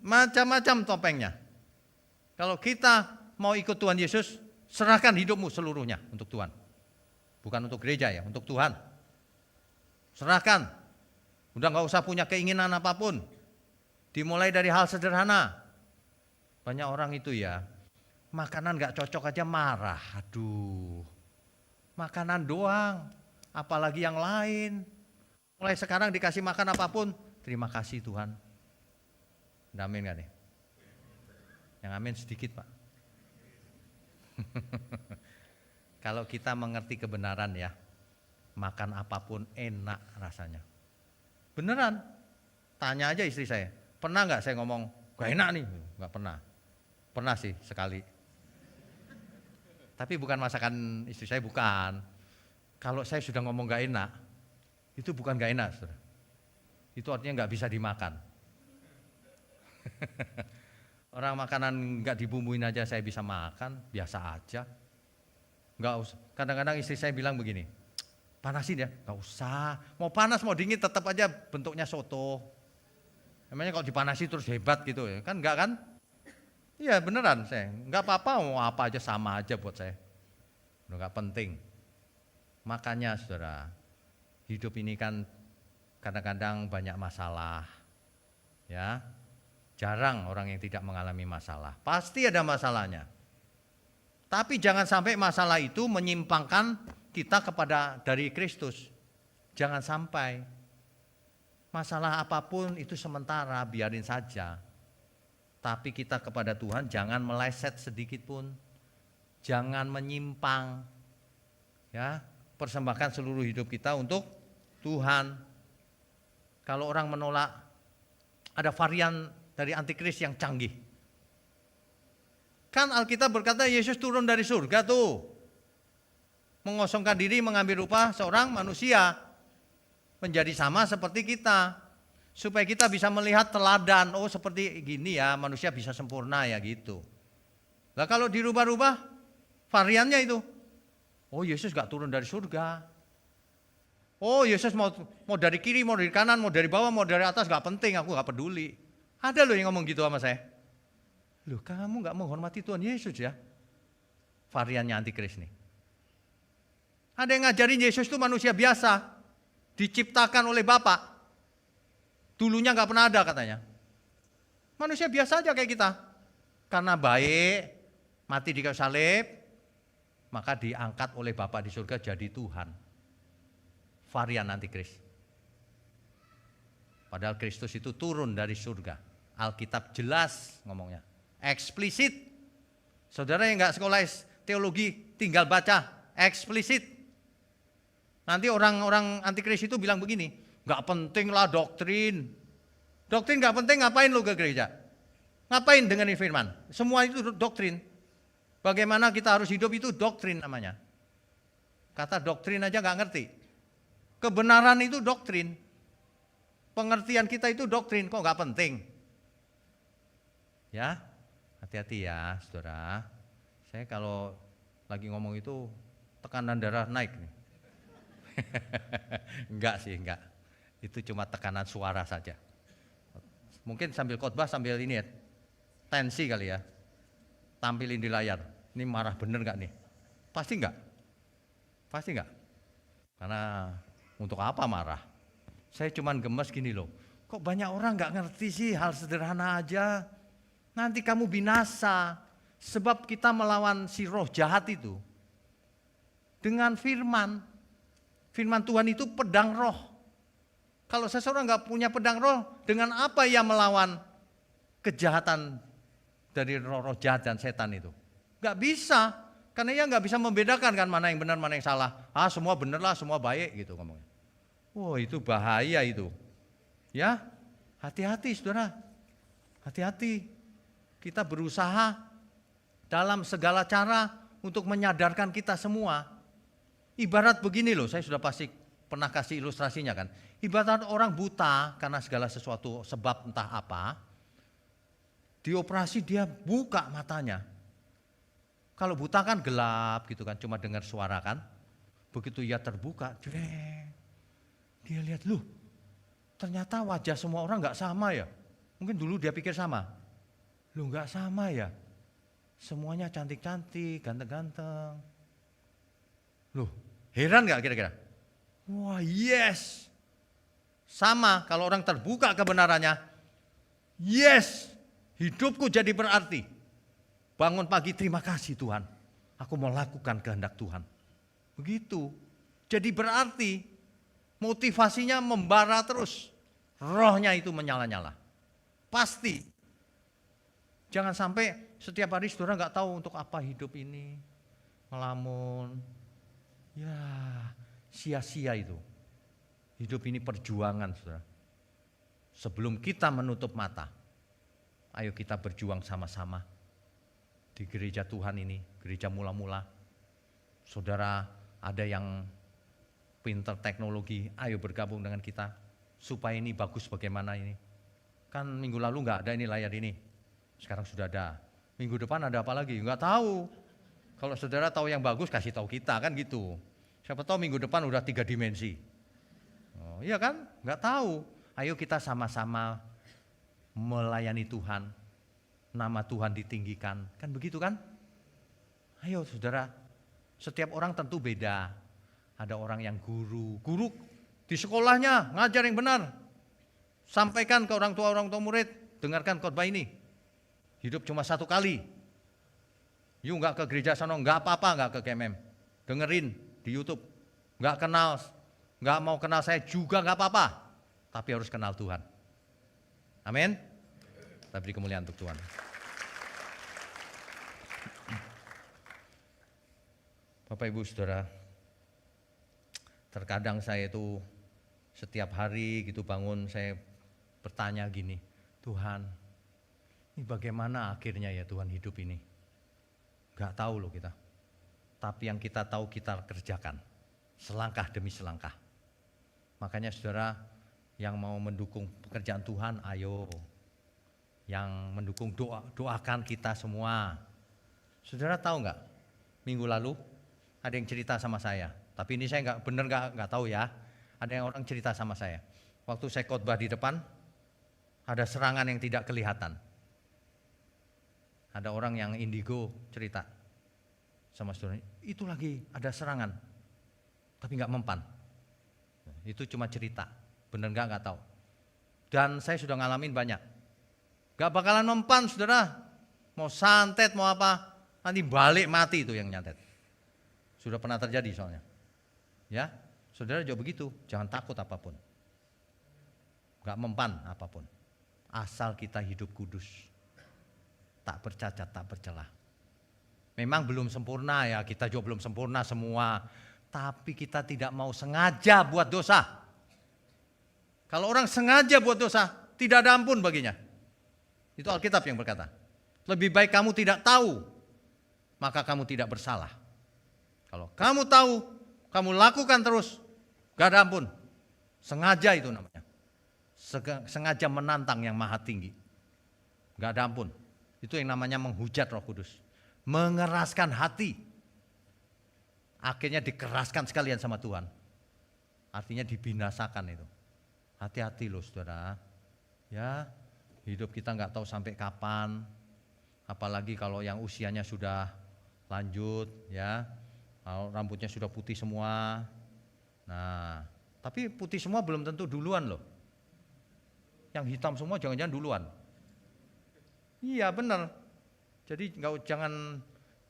macam-macam topengnya. Kalau kita mau ikut Tuhan Yesus, serahkan hidupmu seluruhnya untuk Tuhan. Bukan untuk gereja ya, untuk Tuhan. Serahkan. Udah gak usah punya keinginan apapun. Dimulai dari hal sederhana. Banyak orang itu ya, makanan gak cocok aja marah. Aduh, makanan doang, apalagi yang lain. Mulai sekarang dikasih makan apapun, terima kasih Tuhan. Amin gak nih? Yang amin sedikit Pak. Kalau kita mengerti kebenaran ya, makan apapun enak rasanya. Beneran, tanya aja istri saya, pernah gak saya ngomong, gak enak nih? Gak pernah. Pernah sih sekali. Tapi bukan masakan istri saya, bukan. Kalau saya sudah ngomong gak enak, itu bukan gak enak, saudara. Itu artinya gak bisa dimakan. Orang makanan gak dibumbuin aja saya bisa makan, biasa aja. Gak usah. Kadang-kadang istri saya bilang begini, panasin ya, gak usah. Mau panas mau dingin tetap aja bentuknya soto. Emangnya kalau dipanasi terus hebat gitu ya, kan enggak kan? Iya beneran saya, enggak apa-apa mau apa aja sama aja buat saya. Udah gak penting. Makanya saudara, hidup ini kan kadang-kadang banyak masalah. Ya, jarang orang yang tidak mengalami masalah. Pasti ada masalahnya. Tapi jangan sampai masalah itu menyimpangkan kita kepada dari Kristus. Jangan sampai. Masalah apapun itu sementara, biarin saja. Tapi kita kepada Tuhan jangan meleset sedikit pun. Jangan menyimpang. Ya, persembahkan seluruh hidup kita untuk Tuhan. Kalau orang menolak, ada varian dari antikris yang canggih. Kan Alkitab berkata Yesus turun dari surga tuh. Mengosongkan diri, mengambil rupa seorang manusia. Menjadi sama seperti kita. Supaya kita bisa melihat teladan, oh seperti gini ya manusia bisa sempurna ya gitu. Nah kalau dirubah-rubah variannya itu, oh Yesus gak turun dari surga. Oh Yesus mau dari kiri, mau dari kanan, mau dari bawah, mau dari atas gak penting, aku gak peduli. Ada loh yang ngomong gitu sama saya. Loh kamu gak menghormati Tuhan Yesus ya? Variannya antikris nih. Ada yang ngajarin Yesus itu manusia biasa, diciptakan oleh Bapa. Dulunya gak pernah ada katanya. Manusia biasa aja kayak kita. Karena baik, mati di kayu salib, maka diangkat oleh Bapa di surga jadi Tuhan. Varian antikris. Padahal Kristus itu turun dari surga. Alkitab jelas ngomongnya. Eksplisit. Saudara yang gak sekolah teologi tinggal baca. Eksplisit. Nanti orang-orang antikris itu bilang begini. Gak penting lah doktrin. Doktrin gak penting, ngapain lu ke gereja? Ngapain dengan firman? Semua itu doktrin. Bagaimana kita harus hidup itu doktrin namanya. Kata doktrin aja gak ngerti. Kebenaran itu doktrin. Pengertian kita itu doktrin, kok gak penting? Ya, hati-hati ya saudara. Saya kalau lagi ngomong itu tekanan darah naik nih. Enggak sih, enggak. Itu cuma tekanan suara saja. Mungkin sambil khotbah sambil ini ya, tensi kali ya. Tampilin di layar. Ini marah bener gak nih? Pasti enggak? Pasti enggak? Karena untuk apa marah? Saya cuma gemes gini loh. Kok banyak orang gak ngerti sih hal sederhana aja. Nanti kamu binasa. Sebab kita melawan si roh jahat itu. Dengan firman. Firman Tuhan itu pedang roh. Kalau seseorang gak punya pedang roh, dengan apa ia melawan kejahatan dari roh-roh jahat dan setan itu? Gak bisa, karena ia gak bisa membedakan kan mana yang benar, mana yang salah. Ah semua benar lah, semua baik gitu ngomongnya. Oh itu bahaya itu. Ya, hati-hati saudara, hati-hati. Kita berusaha dalam segala cara untuk menyadarkan kita semua. Ibarat begini loh, saya sudah pasti pernah kasih ilustrasinya kan. Ibarat orang buta karena segala sesuatu sebab entah apa. Dioperasi dia buka matanya. Kalau buta kan gelap gitu kan, cuma dengar suara kan. Begitu ia terbuka, dia lihat, loh ternyata wajah semua orang nggak sama ya. Mungkin dulu dia pikir sama. Loh nggak sama ya. Semuanya cantik-cantik, ganteng-ganteng. Loh heran nggak kira-kira? Wah yes. Sama kalau orang terbuka kebenarannya. Yes, hidupku jadi berarti. Bangun pagi, terima kasih Tuhan. Aku mau lakukan kehendak Tuhan. Begitu. Jadi berarti motivasinya membara terus. Rohnya itu menyala-nyala. Pasti. Jangan sampai setiap hari saudara nggak tahu untuk apa hidup ini. Melamun. Ya, sia-sia itu. Hidup ini perjuangan, saudara. Sebelum kita menutup mata, ayo kita berjuang sama-sama. Di gereja Tuhan ini, gereja mula-mula. Saudara ada yang pinter teknologi, ayo bergabung dengan kita. Supaya ini bagus bagaimana ini. Kan minggu lalu nggak ada ini layar ini. Sekarang sudah ada. Minggu depan ada apa lagi? Nggak tahu. Kalau saudara tahu yang bagus kasih tahu kita kan gitu. Siapa tahu minggu depan udah 3 dimensi. Oh, iya kan? Nggak tahu. Ayo kita sama-sama melayani Tuhan. Nama Tuhan ditinggikan. Kan begitu kan? Ayo saudara, setiap orang tentu beda. Ada orang yang guru di sekolahnya ngajar yang benar. Sampaikan ke orang tua murid, dengarkan khotbah ini. Hidup cuma 1 kali. Yuk nggak ke gereja sana, nggak apa-apa nggak ke KMM. Dengerin di YouTube. Nggak kenal, nggak mau kenal saya juga nggak apa-apa. Tapi harus kenal Tuhan. Amin. Kita beri kemuliaan untuk Tuhan. Bapak Ibu Saudara, terkadang saya itu setiap hari gitu bangun saya bertanya gini, Tuhan, ini bagaimana akhirnya ya Tuhan hidup ini? Gak tahu loh kita. Tapi yang kita tahu kita kerjakan, selangkah demi selangkah. Makanya saudara yang mau mendukung pekerjaan Tuhan, ayo. Yang mendukung doakan kita semua. Saudara tahu nggak? Minggu lalu ada yang cerita sama saya. Tapi ini saya nggak tahu ya. Ada yang orang cerita sama saya. Waktu saya khotbah di depan, ada serangan yang tidak kelihatan. Ada orang yang indigo cerita sama saudara, itu lagi ada serangan, tapi nggak mempan. Itu cuma cerita, bener nggak tahu. Dan saya sudah ngalamin banyak. Gak bakalan mempan saudara, mau santet mau apa, nanti balik mati itu yang nyantet. Sudah pernah terjadi soalnya. Ya, saudara juga begitu, jangan takut apapun. Gak mempan apapun, asal kita hidup kudus, tak bercacat, tak bercelah. Memang belum sempurna ya, kita juga belum sempurna semua, tapi kita tidak mau sengaja buat dosa. Kalau orang sengaja buat dosa, tidak ada ampun baginya. Itu Alkitab yang berkata, lebih baik kamu tidak tahu, maka kamu tidak bersalah. Kalau kamu tahu, kamu lakukan terus, gak ada ampun. Sengaja itu namanya. Sengaja menantang yang maha tinggi. Gak ada ampun. Itu yang namanya menghujat Roh Kudus. Mengeraskan hati. Akhirnya dikeraskan sekalian sama Tuhan. Artinya dibinasakan itu. Hati-hati loh saudara. Ya. Hidup kita nggak tahu sampai kapan, apalagi kalau yang usianya sudah lanjut, ya, rambutnya sudah putih semua. Nah, tapi putih semua belum tentu duluan loh. Yang hitam semua jangan-jangan duluan. Iya benar. Jadi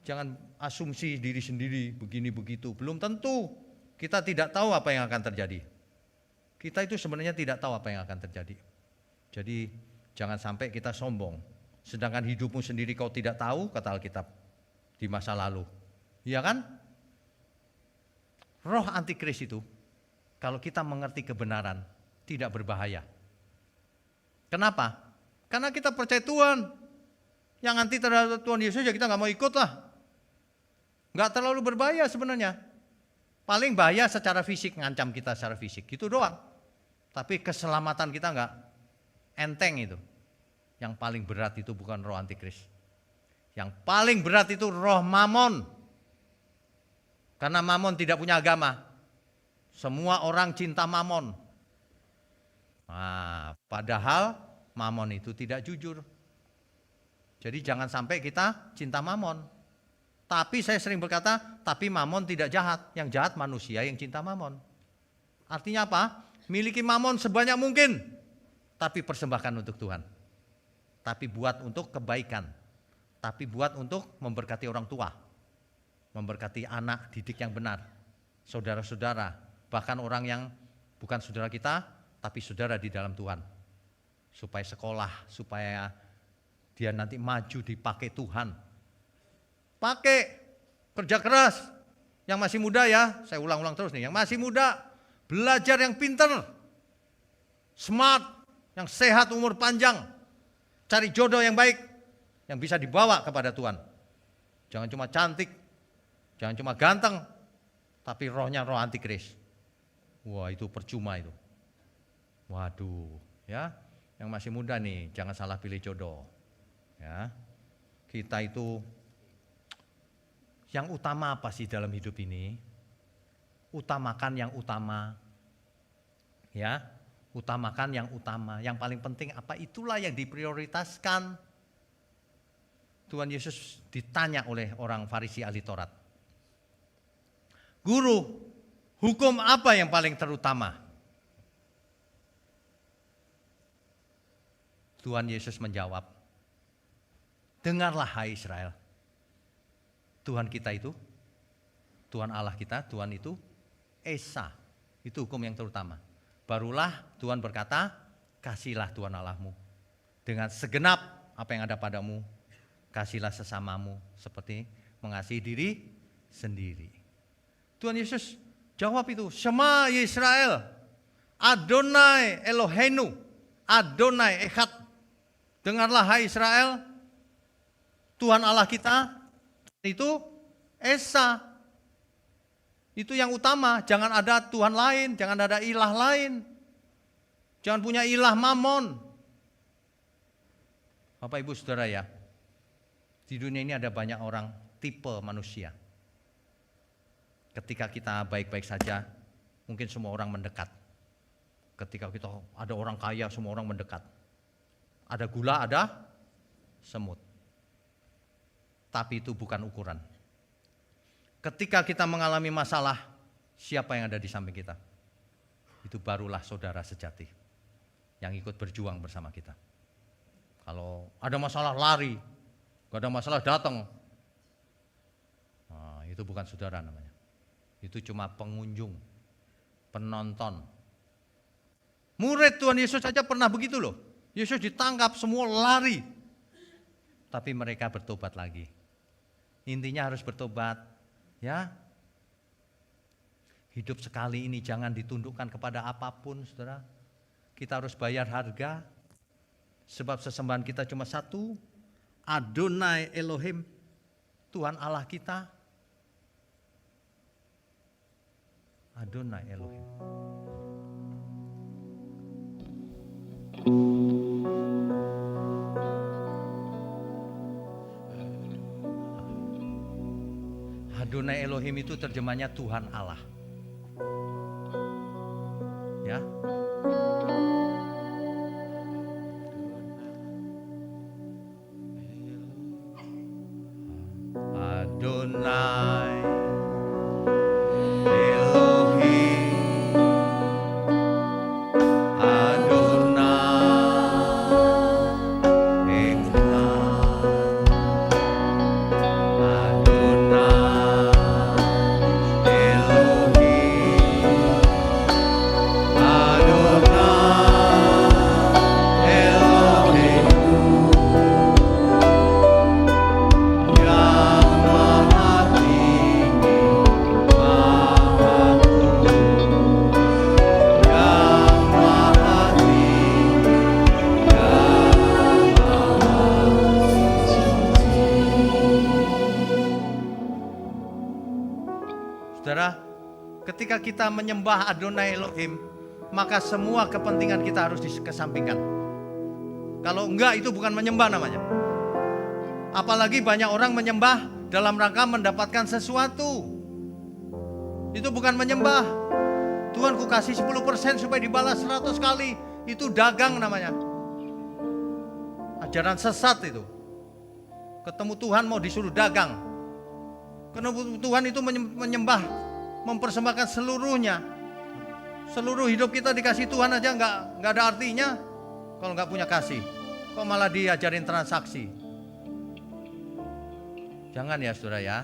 jangan asumsi diri sendiri begini begitu. Belum tentu. Kita tidak tahu apa yang akan terjadi. Kita itu sebenarnya tidak tahu apa yang akan terjadi. Jadi jangan sampai kita sombong. Sedangkan hidupmu sendiri kau tidak tahu, kata Alkitab, di masa lalu. Iya kan? Roh antikris itu, kalau kita mengerti kebenaran, tidak berbahaya. Kenapa? Karena kita percaya Tuhan. Yang anti terhadap Tuhan Yesus ya kita nggak mau ikut lah. Nggak terlalu berbahaya sebenarnya. Paling bahaya secara fisik, ngancam kita secara fisik, gitu doang. Tapi keselamatan kita nggak enteng itu. Yang paling berat itu bukan roh antikris. Yang paling berat itu roh Mamon. Karena Mamon tidak punya agama. Semua orang cinta Mamon. Nah, padahal Mamon itu tidak jujur. Jadi jangan sampai kita cinta Mamon. Tapi saya sering berkata, tapi Mamon tidak jahat. Yang jahat manusia yang cinta Mamon. Artinya apa? Miliki Mamon sebanyak mungkin. Tapi persembahkan untuk Tuhan. Tapi buat untuk kebaikan. Tapi buat untuk memberkati orang tua. Memberkati anak didik yang benar. Saudara-saudara. Bahkan orang yang bukan saudara kita, tapi saudara di dalam Tuhan. Supaya sekolah, supaya dia nanti maju dipakai Tuhan. Pakai, kerja keras. Yang masih muda ya, saya ulang-ulang terus nih. Yang masih muda, belajar yang pinter. Smart, yang sehat, umur panjang. Cari jodoh yang baik, yang bisa dibawa kepada Tuhan. Jangan cuma cantik, jangan cuma ganteng, tapi rohnya roh antikris. Wah, itu percuma itu. Waduh, ya, yang masih muda nih, jangan salah pilih jodoh. Ya, kita itu yang utama apa sih dalam hidup ini? Utamakan yang utama. Ya, utamakan yang utama. Yang paling penting apa? Itulah yang diprioritaskan. Tuhan Yesus ditanya oleh orang Farisi ahli Taurat. Guru, hukum apa yang paling terutama? Tuhan Yesus menjawab, dengarlah hai Israel. Tuhan kita itu, Tuhan Allah kita, Tuhan itu Esa. Itu hukum yang terutama. Barulah Tuhan berkata, kasihlah Tuhan Allahmu. Dengan segenap apa yang ada padamu, kasihlah sesamamu seperti mengasihi diri sendiri. Tuhan Yesus jawab itu, Shema Yisrael, Adonai Eloheinu, Adonai Echad. Dengarlah hai Israel, Tuhan Allah kita itu Esa. Itu yang utama, jangan ada Tuhan lain, jangan ada ilah lain. Jangan punya ilah Mamon. Bapak Ibu Saudara ya, di dunia ini ada banyak orang tipe manusia. Ketika kita baik-baik saja, mungkin semua orang mendekat. Ketika kita ada orang kaya, semua orang mendekat. Ada gula, ada semut. Tapi itu bukan ukuran. Ketika kita mengalami masalah, siapa yang ada di samping kita? Itu barulah saudara sejati yang ikut berjuang bersama kita. Kalau ada masalah lari, gak ada masalah datang. Nah, itu bukan saudara namanya. Itu cuma pengunjung, penonton. Murid Tuhan Yesus saja pernah begitu loh. Yesus ditangkap, semua lari. Tapi mereka bertobat lagi. Intinya harus bertobat. Ya, hidup sekali ini jangan ditundukkan kepada apapun, saudara. Kita harus bayar harga. Sebab sesembahan kita cuma satu, Adonai Elohim, Tuhan Allah kita. Adonai Elohim. Adonai Elohim itu terjemahnya Tuhan Allah. Ya. Adonai Elohim, Adonai Echad, Adonai Elohim, Adonai Elohim, Yang Maha Tinggi, Maha Kudus, Yang Maha Tinggi, Yang Maha Suci. Saudara, ketika kita menyembah Adonai Elohim, maka semua kepentingan kita harus dikesampingkan. Kalau enggak, itu bukan menyembah namanya. Apalagi banyak orang menyembah dalam rangka mendapatkan sesuatu. Itu bukan menyembah. Tuhan ku kasih 10% supaya dibalas 100 kali. Itu dagang namanya. Ajaran sesat itu. Ketemu Tuhan mau disuruh dagang. Ketemu Tuhan itu menyembah, mempersembahkan seluruhnya. Seluruh hidup kita dikasih Tuhan aja nggak ada artinya kalau nggak punya kasih. Kok malah diajarin transaksi? Jangan ya saudara ya.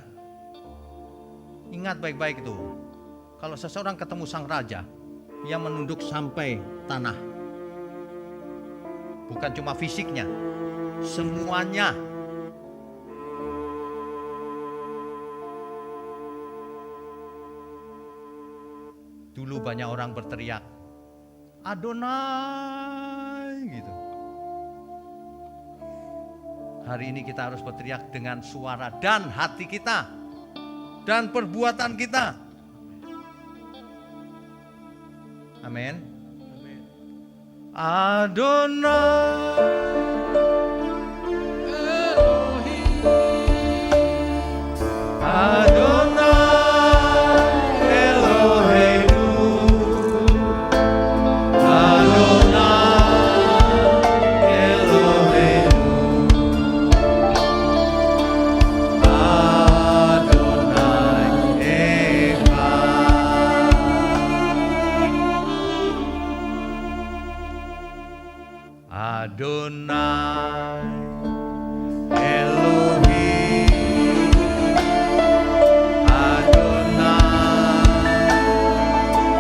Ingat baik-baik itu. Kalau seseorang ketemu sang raja, ia menunduk sampai tanah. Bukan cuma fisiknya, semuanya. Dulu banyak orang berteriak, Adonai gitu. Hari ini kita harus berteriak dengan suara dan hati kita dan perbuatan kita. Amin. Adonai Elohim, Adonai Elohim, Adonai Elohim, Adonai Echad, Adonai Elohim, Adonai Echad,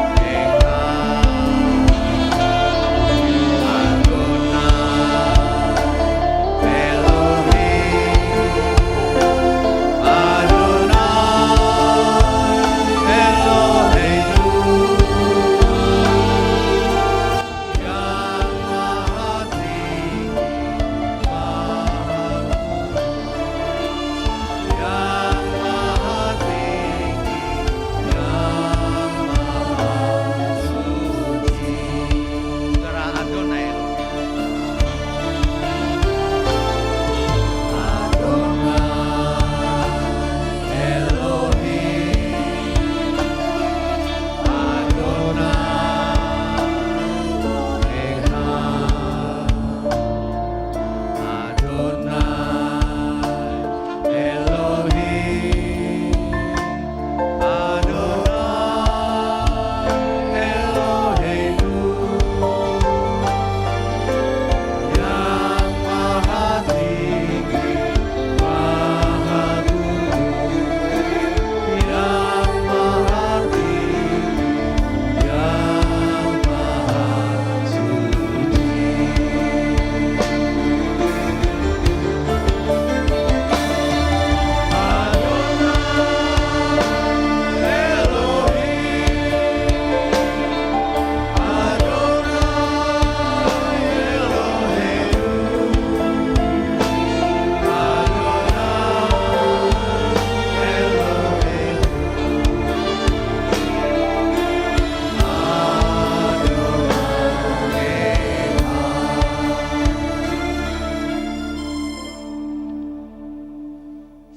Adonai Elohim, Adonai Elohim, Yang Maha Tinggi, Maha Kuasa, Yang Maha Tinggi, Yang Maha Suci. Saudara, Adonai Elohim, Adonai Echad, Adonai Elohim, Adonai Elohim, Yang Maha Tinggi, Maha Kudus, Yang Maha Tinggi, Yang Maha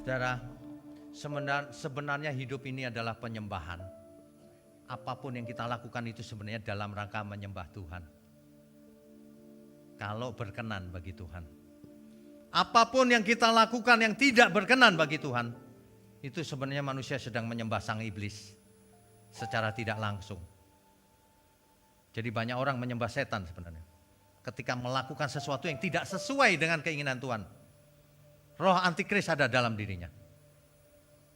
Saudara, sebenarnya hidup ini adalah penyembahan. Apapun yang kita lakukan itu sebenarnya dalam rangka menyembah Tuhan. Kalau berkenan bagi Tuhan. Apapun yang kita lakukan yang tidak berkenan bagi Tuhan, itu sebenarnya manusia sedang menyembah sang iblis secara tidak langsung. Jadi banyak orang menyembah setan sebenarnya. Ketika melakukan sesuatu yang tidak sesuai dengan keinginan Tuhan. Roh antikris ada dalam dirinya.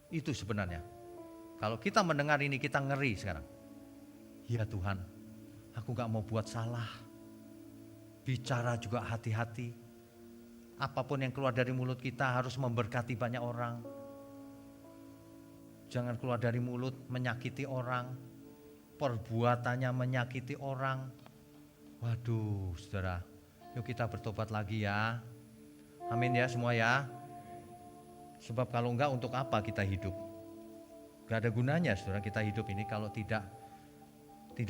Itu sebenarnya. Kalau kita mendengar ini kita ngeri sekarang. Ya Tuhan, aku gak mau buat salah. Bicara juga hati-hati. Apapun yang keluar dari mulut kita harus memberkati banyak orang. Jangan keluar dari mulut menyakiti orang. Perbuatannya menyakiti orang. Waduh saudara, yuk kita bertobat lagi ya. Amin ya semua ya. Sebab kalau enggak untuk apa kita hidup? Gak ada gunanya saudara kita hidup ini kalau tidak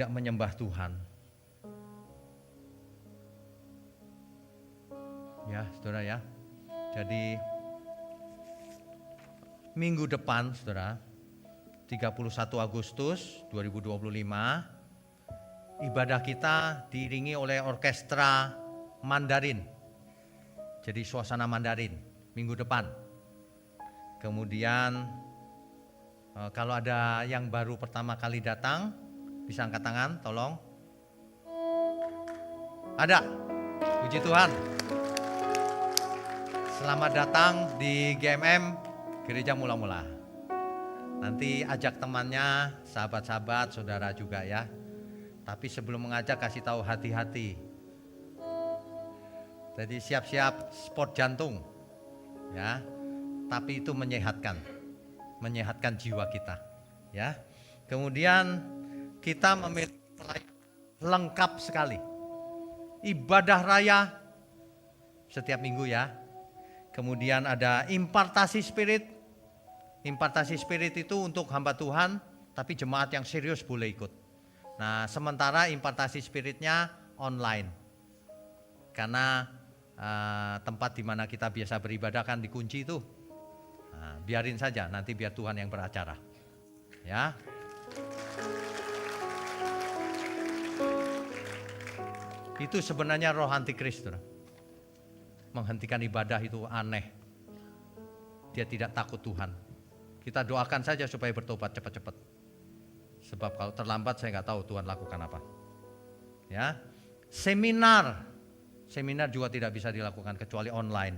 menyembah Tuhan. Ya saudara ya. Jadi minggu depan, saudara, 31 Agustus 2025, ibadah kita diiringi oleh orkestra Mandarin. Jadi suasana Mandarin minggu depan. Kemudian kalau ada yang baru pertama kali datang, bisa angkat tangan, tolong. Ada, puji Tuhan. Selamat datang di GMM Gereja Mula-Mula. Nanti ajak temannya, sahabat-sahabat, saudara juga ya. Tapi sebelum mengajak kasih tahu hati-hati. Jadi siap-siap sport jantung, ya. Tapi itu menyehatkan jiwa kita, ya. Kemudian kita memiliki lengkap sekali, ibadah raya setiap minggu ya. Kemudian ada impartasi spirit. Impartasi spirit itu untuk hamba Tuhan, tapi jemaat yang serius boleh ikut. Nah, sementara impartasi spiritnya online, karena tempat di mana kita biasa beribadah kan dikunci itu. Nah, biarin saja, nanti biar Tuhan yang beracara. Ya. Itu sebenarnya roh antikris. Menghentikan ibadah itu aneh. Dia tidak takut Tuhan. Kita doakan saja supaya bertobat cepat-cepat. Sebab kalau terlambat saya nggak tahu Tuhan lakukan apa. Ya. Seminar juga tidak bisa dilakukan kecuali online.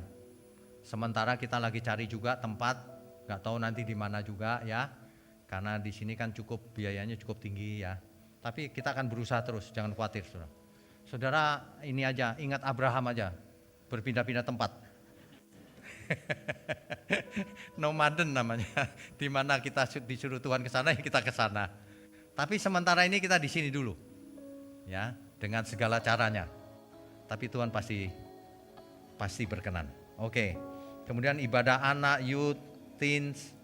Sementara kita lagi cari juga tempat, nggak tahu nanti di mana juga ya. Karena di sini kan biayanya cukup tinggi ya. Tapi kita akan berusaha terus, jangan khawatir saudara. Saudara ini aja, ingat Abraham aja, berpindah-pindah tempat. Nomaden namanya, di mana kita disuruh Tuhan ke sana ya kita ke sana. Tapi sementara ini kita di sini dulu, ya, dengan segala caranya. Tapi Tuhan pasti berkenan. Oke. Kemudian ibadah anak, youth, teens,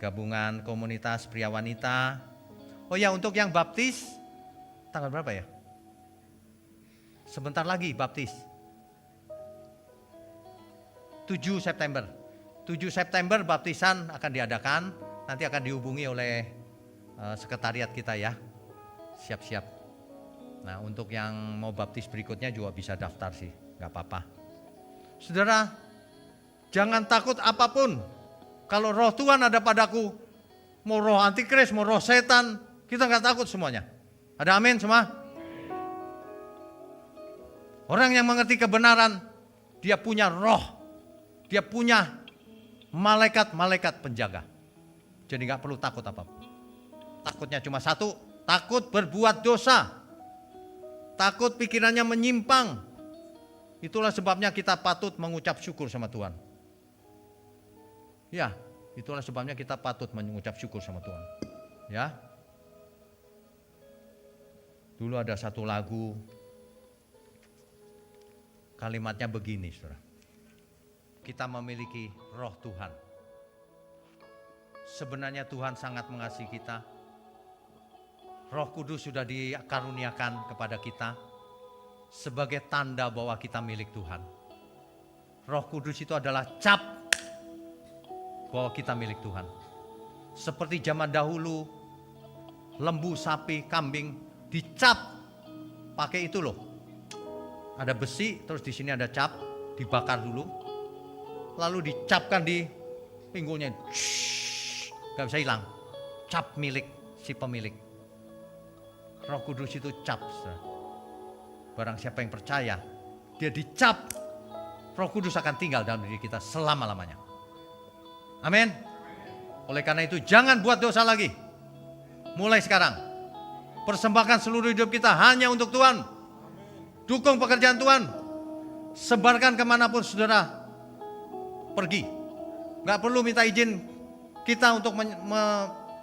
gabungan komunitas pria wanita. Oh ya, untuk yang baptis tanggal berapa ya? Sebentar lagi baptis. 7 September. 7 September baptisan akan diadakan. Nanti akan dihubungi oleh sekretariat kita ya. Siap-siap. Nah, untuk yang mau baptis berikutnya juga bisa daftar sih, nggak apa-apa. Saudara, jangan takut apapun. Kalau roh Tuhan ada padaku, mau roh antikris, mau roh setan, kita nggak takut semuanya. Ada amin semua? Orang yang mengerti kebenaran, dia punya roh, dia punya malaikat-malaikat penjaga. Jadi nggak perlu takut apapun. Takutnya cuma satu, takut berbuat dosa. Takut pikirannya menyimpang. Itulah sebabnya kita patut mengucap syukur sama Tuhan. Ya, itulah sebabnya kita patut mengucap syukur sama Tuhan. Ya. Dulu ada satu lagu, kalimatnya begini, saudara. Kita memiliki roh Tuhan. Sebenarnya Tuhan sangat mengasihi kita. Roh Kudus sudah dikaruniakan kepada kita sebagai tanda bahwa kita milik Tuhan. Roh Kudus itu adalah cap bahwa kita milik Tuhan. Seperti zaman dahulu, lembu, sapi, kambing dicap pakai itu loh. Ada besi, terus di sini ada cap, dibakar dulu, lalu dicapkan di pinggulnya, gak bisa hilang. Cap milik si pemilik. Roh Kudus itu cap. Barang siapa yang percaya, dia dicap, Roh Kudus akan tinggal dalam diri kita selama-lamanya. Amin. Oleh karena itu jangan buat dosa lagi. Mulai sekarang, persembahkan seluruh hidup kita hanya untuk Tuhan. Dukung pekerjaan Tuhan. Sebarkan kemanapun saudara pergi. Gak perlu minta izin kita untuk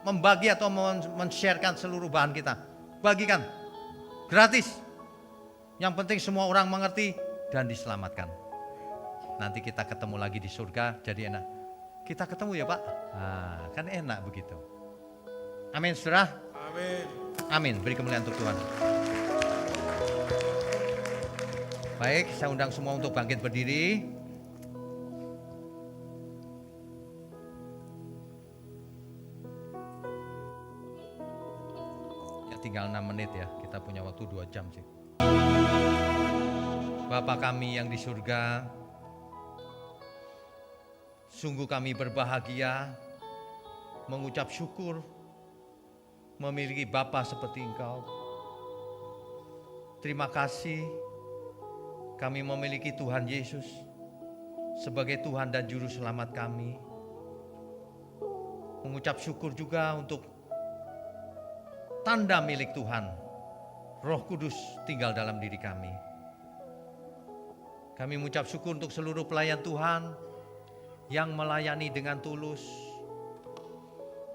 membagi atau men-sharekan seluruh bahan kita. Bagikan, gratis. Yang penting semua orang mengerti dan diselamatkan. Nanti kita ketemu lagi di surga, jadi enak. Kita ketemu ya Pak? Nah, kan enak begitu. Amin saudara? Amin. Amin, beri kemuliaan untuk Tuhan. Baik, saya undang semua untuk bangkit berdiri. menit ya, kita punya waktu 2 jam sih. Bapa kami yang di surga, sungguh kami berbahagia mengucap syukur memiliki Bapa seperti Engkau. Terima kasih kami memiliki Tuhan Yesus sebagai Tuhan dan Juru Selamat kami. Mengucap syukur juga untuk tanda milik Tuhan, Roh Kudus tinggal dalam diri kami. Kami mengucap syukur untuk seluruh pelayan Tuhan yang melayani dengan tulus.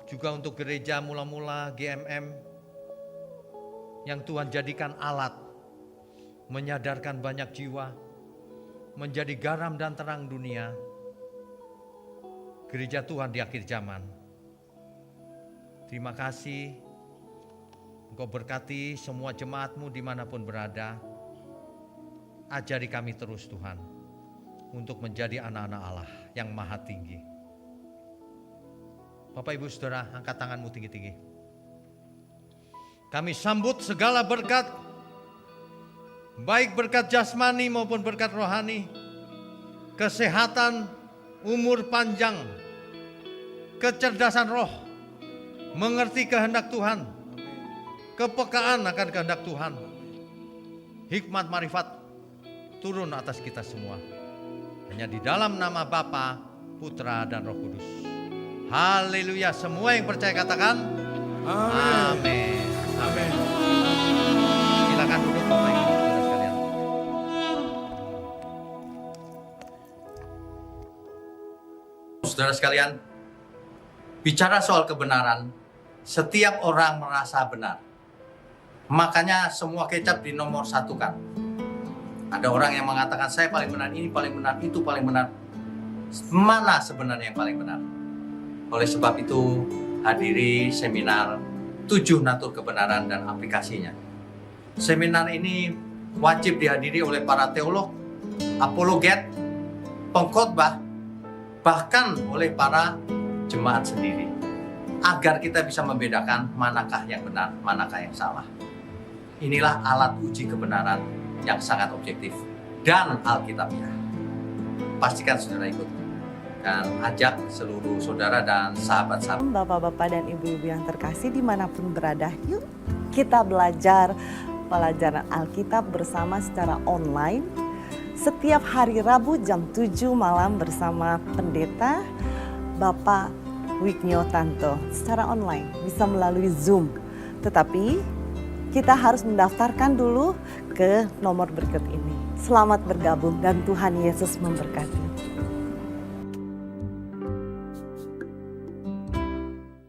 Juga untuk gereja mula-mula GMM yang Tuhan jadikan alat menyadarkan banyak jiwa, menjadi garam dan terang dunia. Gereja Tuhan di akhir zaman. Terima kasih, Engkau berkati semua jemaat-Mu dimanapun berada. Ajari kami terus Tuhan, untuk menjadi anak-anak Allah yang maha tinggi. Bapak Ibu Saudara, angkat tanganmu tinggi-tinggi. Kami sambut segala berkat, baik berkat jasmani maupun berkat rohani, kesehatan, umur panjang, kecerdasan roh, mengerti kehendak Tuhan, kepekaan akan kehendak Tuhan, hikmat marifat turun atas kita semua. Hanya di dalam nama Bapa, Putra dan Roh Kudus. Haleluya. Semua yang percaya katakan amin. Amin. Silakan duduk Bapak Ibu Saudara sekalian. Saudara sekalian, bicara soal kebenaran, setiap orang merasa benar. Makanya semua kecap dinomor satukan. Ada orang yang mengatakan saya paling benar, ini paling benar, itu paling benar. Mana sebenarnya yang paling benar? Oleh sebab itu, hadiri seminar 7 natur kebenaran dan aplikasinya. Seminar ini wajib dihadiri oleh para teolog, apologet, pengkhotbah, bahkan oleh para jemaat sendiri. Agar kita bisa membedakan manakah yang benar, manakah yang salah. Inilah alat uji kebenaran yang sangat objektif dan alkitabiah. Pastikan saudara ikut dan ajak seluruh saudara dan sahabat-sahabat. Bapak-bapak dan ibu-ibu yang terkasih dimanapun berada, yuk kita belajar pelajaran Alkitab bersama secara online setiap hari Rabu jam 7 malam bersama pendeta Bapak Wiknyo Tanto secara online, bisa melalui Zoom. Tetapi kita harus mendaftarkan dulu ke nomor berikut ini. Selamat bergabung dan Tuhan Yesus memberkati.